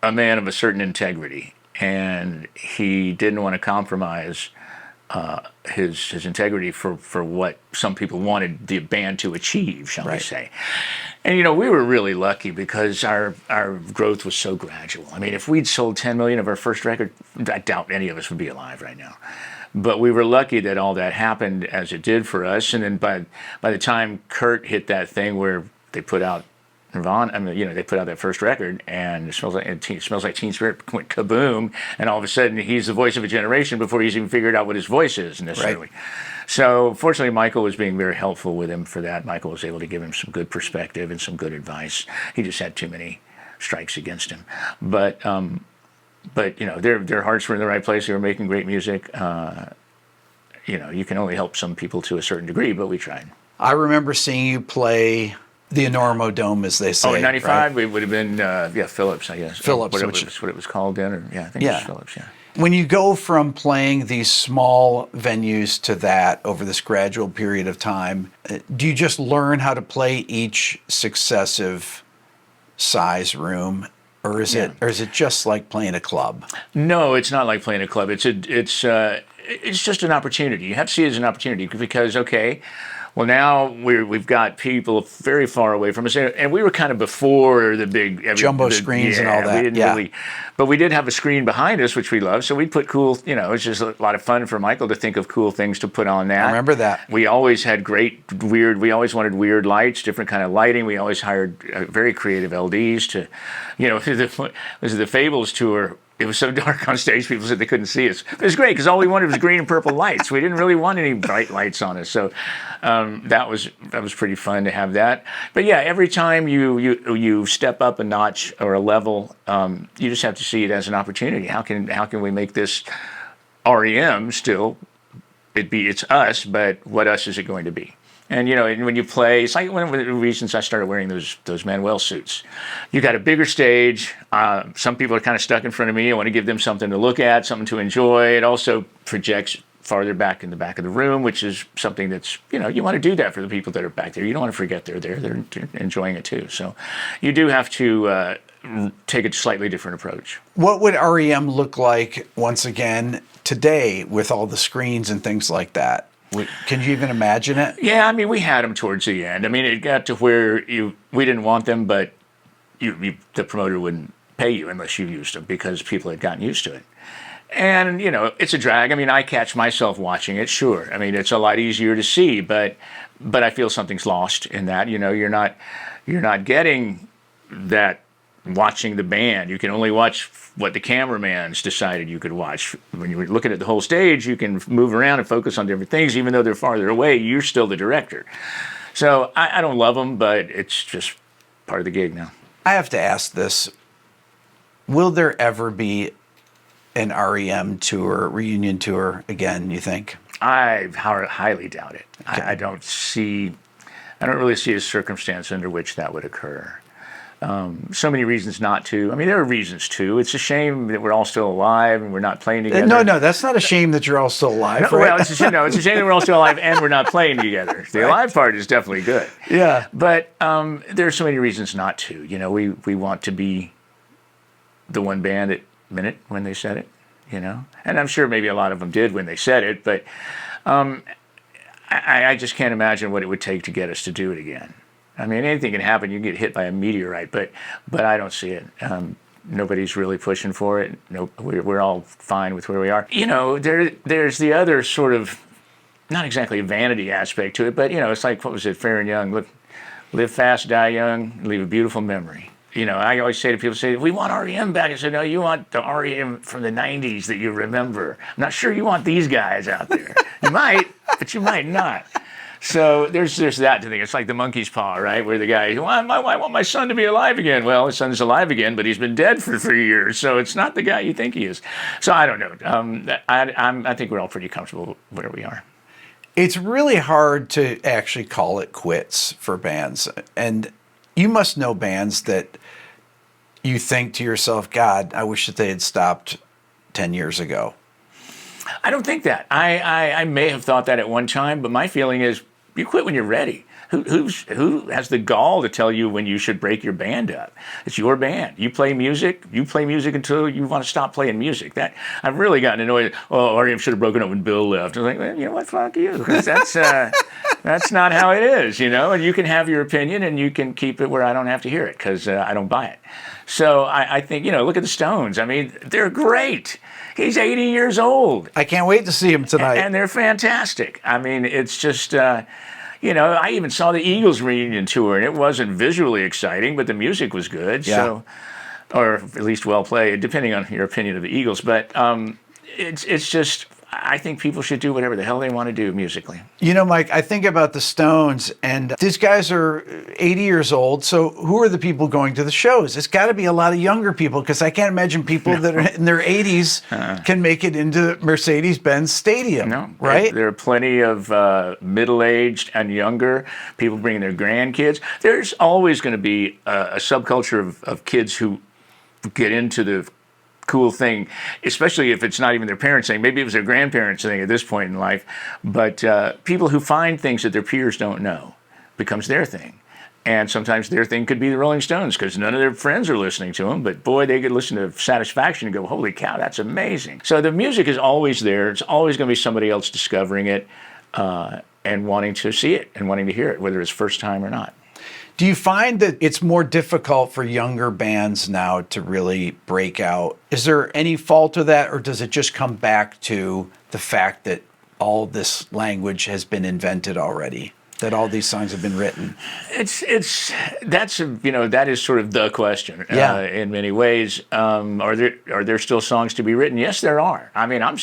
a man of a certain integrity, and he didn't want to compromise his integrity for what some people wanted the band to achieve, shall we say. And, you know, we were really lucky because our growth was so gradual. I mean, if we'd sold 10 million of our first record, I doubt any of us would be alive right now. But we were lucky that all that happened as it did for us. And then by the time Kurt hit that thing where they put out Nirvana, I mean, you know, they put out that first record, and It Smells Like Teen Spirit went kaboom, and all of a sudden he's the voice of a generation before he's even figured out what his voice is necessarily. Right. So fortunately, Michael was being very helpful with him for that. Michael was able to give him some good perspective and some good advice. He just had too many strikes against him. But you know, their hearts were in the right place. They were making great music. You know, you can only help some people to a certain degree, but we tried. I remember seeing you play the Enormo Dome, as they say. Oh, in '95, right? We would have been Phillips, I guess. Phillips, what it was called then, or I think it was Phillips. Yeah. When you go from playing these small venues to that over this gradual period of time, do you just learn how to play each successive size room, or is it just like playing a club? No, it's not like playing a club. It's just an opportunity. You have to see it as an opportunity because well, now we've got people very far away from us, and we were kind of before the big jumbo screens and all that. We didn't really, but we did have a screen behind us, which we loved. So we'd put cool. You know, it's just a lot of fun for Michael to think of cool things to put on that. I remember that. We always had We always wanted weird lights, different kind of lighting. We always hired very creative LDs to, you know, the Fables tour. It was so dark on stage, people said they couldn't see us. It was great because all we wanted was green and purple lights. We didn't really want any bright lights on us, so that was pretty fun to have that. But yeah, every time you step up a notch or a level, you just have to see it as an opportunity. How can we make this R.E.M. still? It's us, but what us is it going to be? And, you know, when you play, it's like one of the reasons I started wearing those Manuel suits. You got a bigger stage. Some people are kind of stuck in front of me. I want to give them something to look at, something to enjoy. It also projects farther back in the back of the room, which is something that's, you know, you want to do that for the people that are back there. You don't want to forget they're there. They're enjoying it too. So you do have to take a slightly different approach. What would R.E.M. look like, once again, today with all the screens and things like that? Can you even imagine it? Yeah, I mean, we had them towards the end. I mean, it got to where we didn't want them, but the promoter wouldn't pay you unless you used them because people had gotten used to it. And, you know, it's a drag. I mean, I catch myself watching it, sure. I mean, it's a lot easier to see, but I feel something's lost in that. You know, you're not getting that watching the band. You can only watch what the cameraman's decided you could watch. When you're looking at the whole stage, you can move around and focus on different things. Even though they're farther away, you're still the director. So I don't love them, but it's just part of the gig now. I have to ask this. Will there ever be an R.E.M. tour, reunion tour again, you think? I highly doubt it. Okay. I don't really see a circumstance under which that would occur. So many reasons not to. I mean, there are reasons to. It's a shame that we're all still alive and we're not playing together. No, that's not a shame that you're all still alive. No, right? Well, it's a shame that we're all still alive and we're not playing together. The alive part is definitely good. Yeah. But there are so many reasons not to. You know, we want to be the one band that meant it when they said it, you know? And I'm sure maybe a lot of them did when they said it, but I just can't imagine what it would take to get us to do it again. I mean, anything can happen. You can get hit by a meteorite, but I don't see it. Nobody's really pushing for it. No, we're all fine with where we are. You know, there's the other sort of, not exactly a vanity aspect to it, but, you know, it's like, what was it, Fair and Young? Look, live fast, die young, leave a beautiful memory. You know, I always say to people, we want R.E.M. back. I said, no, you want the R.E.M. from the 90s that you remember. I'm not sure you want these guys out there. You might, but you might not. So there's that to think. It's like the monkey's paw, right? Where the guy, I want my son to be alive again. Well, his son's alive again, but he's been dead for 3 years. So it's not the guy you think he is. So I don't know. I think we're all pretty comfortable where we are. It's really hard to actually call it quits for bands. And you must know bands that you think to yourself, God, I wish that they had stopped 10 years ago. I don't think that. I may have thought that at one time, but my feeling is you quit when you're ready. Who has the gall to tell you when you should break your band up? It's your band. You play music. You play music until you want to stop playing music. That I've really gotten annoyed. Oh, R.E.M should have broken up when Bill left. I was like, well, you know what? Fuck you. 'Cause that's not how it is, you know. And you can have your opinion, and you can keep it where I don't have to hear it because I don't buy it. So I think, you know, look at the Stones. I mean, they're great. He's 80 years old. I can't wait to see him tonight. And they're fantastic. I mean, it's just, you know, I even saw the Eagles reunion tour, and it wasn't visually exciting, but the music was good. Yeah. So, or at least well played, depending on your opinion of the Eagles. But it's just, I think people should do whatever the hell they want to do musically. You know, Mike, I think about the Stones, and these guys are 80 years old. So who are the people going to the shows? It's got to be a lot of younger people, because I can't imagine people that are in their 80s can make it into Mercedes-Benz Stadium. No, right? There are plenty of middle-aged and younger people bringing their grandkids. There's always going to be a subculture of kids who get into the cool thing, especially if it's not even their parents' thing. Maybe it was their grandparents' thing at this point in life. But people who find things that their peers don't know becomes their thing. And sometimes their thing could be the Rolling Stones, because none of their friends are listening to them. But boy, they could listen to Satisfaction and go, holy cow, that's amazing. So the music is always there. It's always going to be somebody else discovering it and wanting to see it and wanting to hear it, whether it's first time or not. Do you find that it's more difficult for younger bands now to really break out? Is there any fault to that, or does it just come back to the fact that all this language has been invented already, that all these songs have been written? That is sort of the question. Yeah. In many ways, are there still songs to be written? Yes, there are. I mean, I've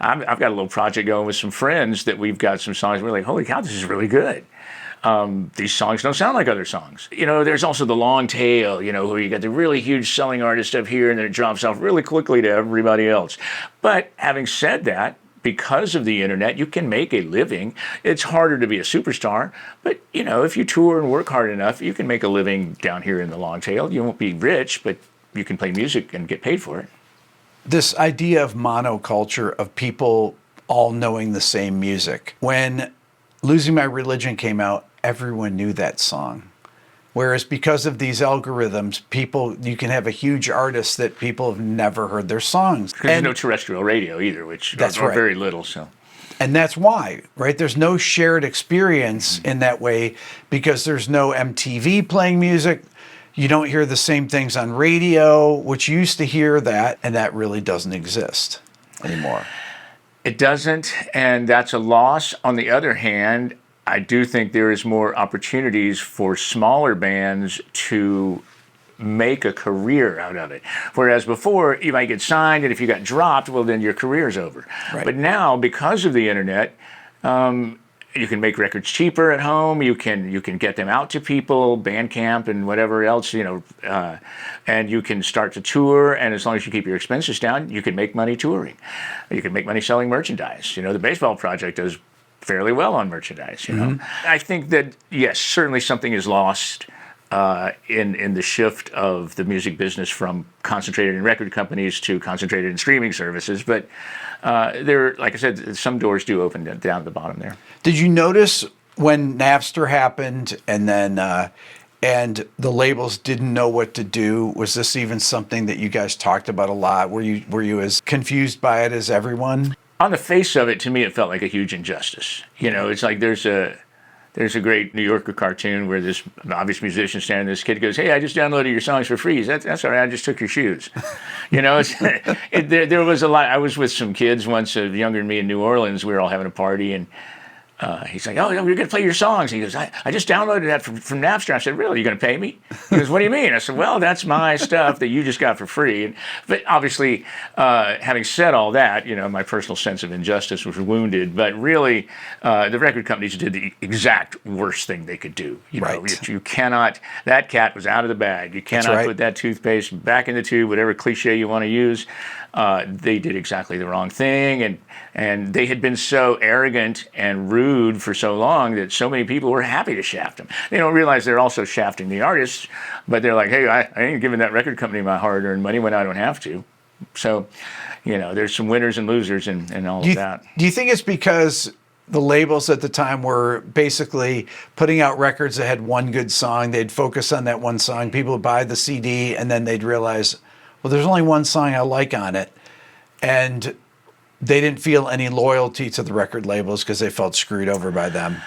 got a little project going with some friends that we've got some songs. We're like, holy cow, this is really good. These songs don't sound like other songs. You know, there's also the long tail, you know, where you got the really huge selling artist up here and then it drops off really quickly to everybody else. But having said that, because of the internet, you can make a living. It's harder to be a superstar, but, you know, if you tour and work hard enough, you can make a living down here in the long tail. You won't be rich, but you can play music and get paid for it. This idea of monoculture, of people all knowing the same music. When Losing My Religion came out, everyone knew that song. Whereas because of these algorithms, you can have a huge artist that people have never heard their songs. Because there's no terrestrial radio either, or very little. So, and that's why, right? There's no shared experience in that way, because there's no MTV playing music. You don't hear the same things on radio, which you used to hear that, and that really doesn't exist anymore. It doesn't, and that's a loss. On the other hand, I do think there is more opportunities for smaller bands to make a career out of it. Whereas before, you might get signed, and if you got dropped, well, then your career's over. Right. But now, because of the internet, you can make records cheaper at home. You can get them out to people, Bandcamp and whatever else, you know, and you can start to tour. And as long as you keep your expenses down, you can make money touring. You can make money selling merchandise. You know, the baseball project does fairly well on merchandise. You know, I think that yes, certainly something is lost in the shift of the music business from concentrated in record companies to concentrated in streaming services. But there, like I said, some doors do open down at the bottom there. Did you notice when Napster happened and then and the labels didn't know what to do? Was this even something that you guys talked about a lot? Were you as confused by it as everyone? On the face of it, to me, it felt like a huge injustice. You know, it's like there's a great New Yorker cartoon where this obvious musician standing, this kid goes, "Hey, I just downloaded your songs for free." That's all right. I just took your shoes. You know, there was a lot. I was with some kids once, younger than me, in New Orleans. We were all having a party, and he's like, "Oh, we're going to play your songs." He goes, I just downloaded that from Napster. I said, "Really? You going to pay me?" He goes, "What do you mean?" I said, "Well, that's my stuff that you just got for free." But obviously, having said all that, you know, my personal sense of injustice was wounded. But really, the record companies did the exact worst thing they could do. You know, Right. you cannot. That cat was out of the bag. You cannot put that toothpaste back in the tube. Whatever cliche you want to use. They did exactly the wrong thing, and they had been so arrogant and rude for so long that so many people were happy to shaft them. They don't realize they're also shafting the artists, but they're like, "Hey, I ain't giving that record company my hard-earned money when I don't have to." So there's some winners and losers and all of that. Do you think it's because the labels at the time were basically putting out records that had one good song? They'd focus on that one song. People would buy the CD, and then they'd realize, well, there's only one song I like on it. And they didn't feel any loyalty to the record labels because they felt screwed over by them.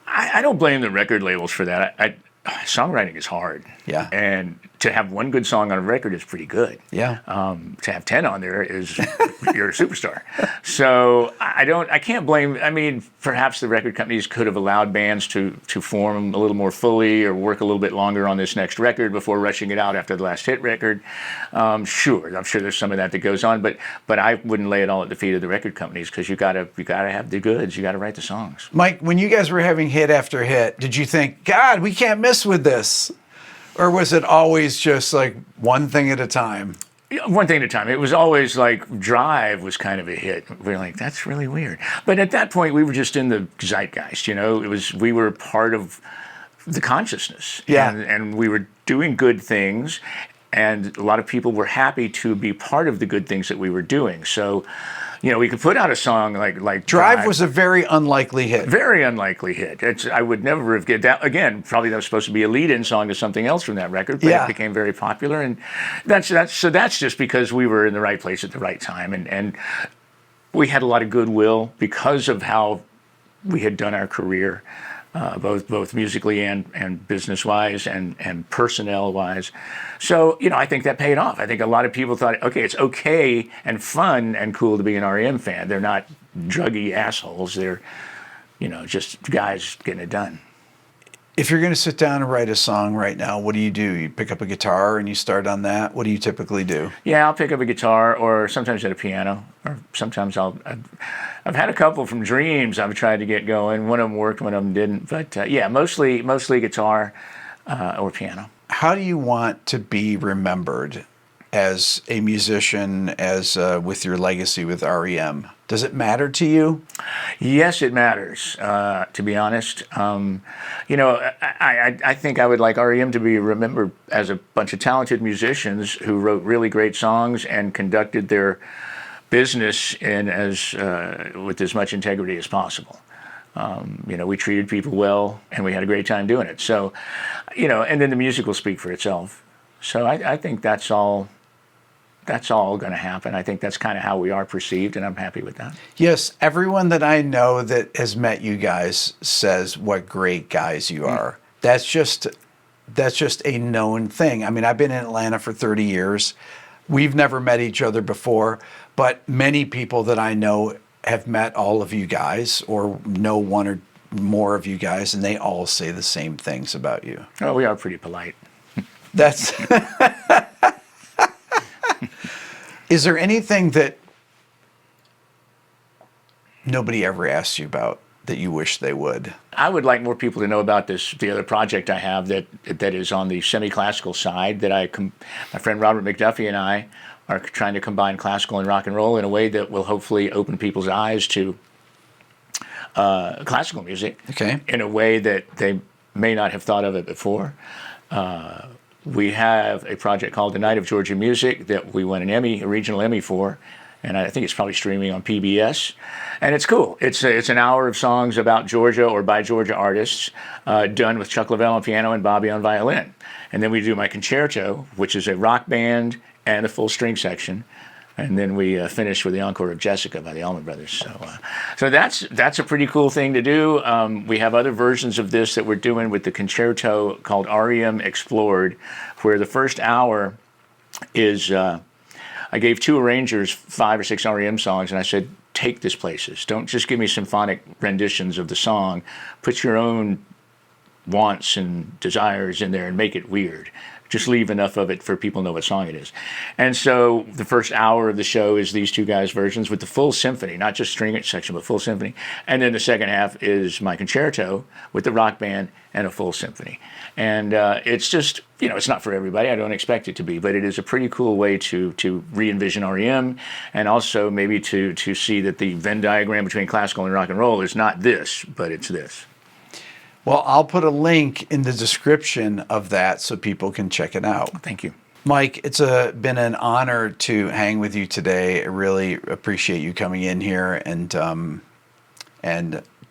I don't blame the record labels for that. Songwriting is hard. Yeah. And to have one good song on a record is pretty good. Yeah. To have 10 on there is you're a superstar. So I can't blame. I mean, perhaps the record companies could have allowed bands to form a little more fully or work a little bit longer on this next record before rushing it out after the last hit record. Sure, I'm sure there's some of that goes on, but I wouldn't lay it all at the feet of the record companies, because you gotta have the goods. You gotta write the songs. Mike, when you guys were having hit after hit, did you think, God, we can't miss with this? Or was it always just like one thing at a time? One thing at a time. It was always like Drive was kind of a hit. We were like, that's really weird. But at that point, we were just in the zeitgeist, we were part of the consciousness. Yeah. And we were doing good things, and a lot of people were happy to be part of the good things that we were doing. So, we could put out a song like Drive was a very unlikely hit. Very unlikely hit. I would never have get that. Again, probably that was supposed to be a lead-in song to something else from that record, but it became very popular, and that's just because we were in the right place at the right time, and we had a lot of goodwill because of how we had done our career, both musically and business-wise and personnel-wise. So, I think that paid off. I think a lot of people thought, okay, it's okay and fun and cool to be an R.E.M. fan. They're not druggy assholes. They're, just guys getting it done. If you're going to sit down and write a song right now, what do? You pick up a guitar and you start on that? What do you typically do? Yeah, I'll pick up a guitar, or sometimes at a piano, or sometimes I've had a couple from Dreams I've tried to get going. One of them worked, one of them didn't. But mostly guitar or piano. How do you want to be remembered as a musician, as with your legacy with R.E.M.? Does it matter to you? Yes, it matters, to be honest. I think I would like R.E.M. to be remembered as a bunch of talented musicians who wrote really great songs and conducted their business with as much integrity as possible. We treated people well, and we had a great time doing it. So, and then the music will speak for itself. So I think that's all going to happen. I think that's kind of how we are perceived, and I'm happy with that. Yes, everyone that I know that has met you guys says what great guys you are. That's just a known thing. I mean, I've been in Atlanta for 30 years. We've never met each other before, but many people that I know have met all of you guys or know one or more of you guys, and they all say the same things about you. Oh, we are pretty polite. That's... Is there anything that nobody ever asked you about that you wish they would? I would like more people to know about the other project I have that is on the semi-classical side, that my friend Robert McDuffie and I are trying to combine classical and rock and roll in a way that will hopefully open people's eyes to classical music. Okay. In a way that they may not have thought of it before. We have a project called The Night of Georgia Music that we won a regional Emmy for, and I think it's probably streaming on PBS. And it's cool. It's an hour of songs about Georgia or by Georgia artists, done with Chuck Leavell on piano and Bobby on violin. And then we do my concerto, which is a rock band and a full string section. And then we finish with the encore of Jessica by the Allman Brothers. So that's a pretty cool thing to do. We have other versions of this that we're doing with the concerto called R.E.M. Explored, where the first hour is, I gave two arrangers 5 or 6 R.E.M. songs, and I said, take this places. Don't just give me symphonic renditions of the song. Put your own wants and desires in there and make it weird. Just leave enough of it for people to know what song it is. And so the first hour of the show is these two guys' versions with the full symphony, not just string section, but full symphony. And then the second half is my concerto with the rock band and a full symphony. And it's just, it's not for everybody. I don't expect it to be, but it is a pretty cool way to re-envision R.E.M. and also maybe to see that the Venn diagram between classical and rock and roll is not this, but it's this. Well, I'll put a link in the description of that so people can check it out. Thank you. Mike, it's been an honor to hang with you today. I really appreciate you coming in here, and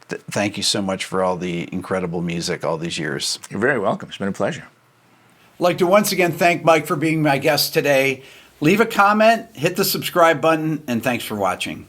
thank you so much for all the incredible music all these years. You're very welcome. It's been a pleasure. I'd like to once again thank Mike for being my guest today. Leave a comment, hit the subscribe button, and thanks for watching.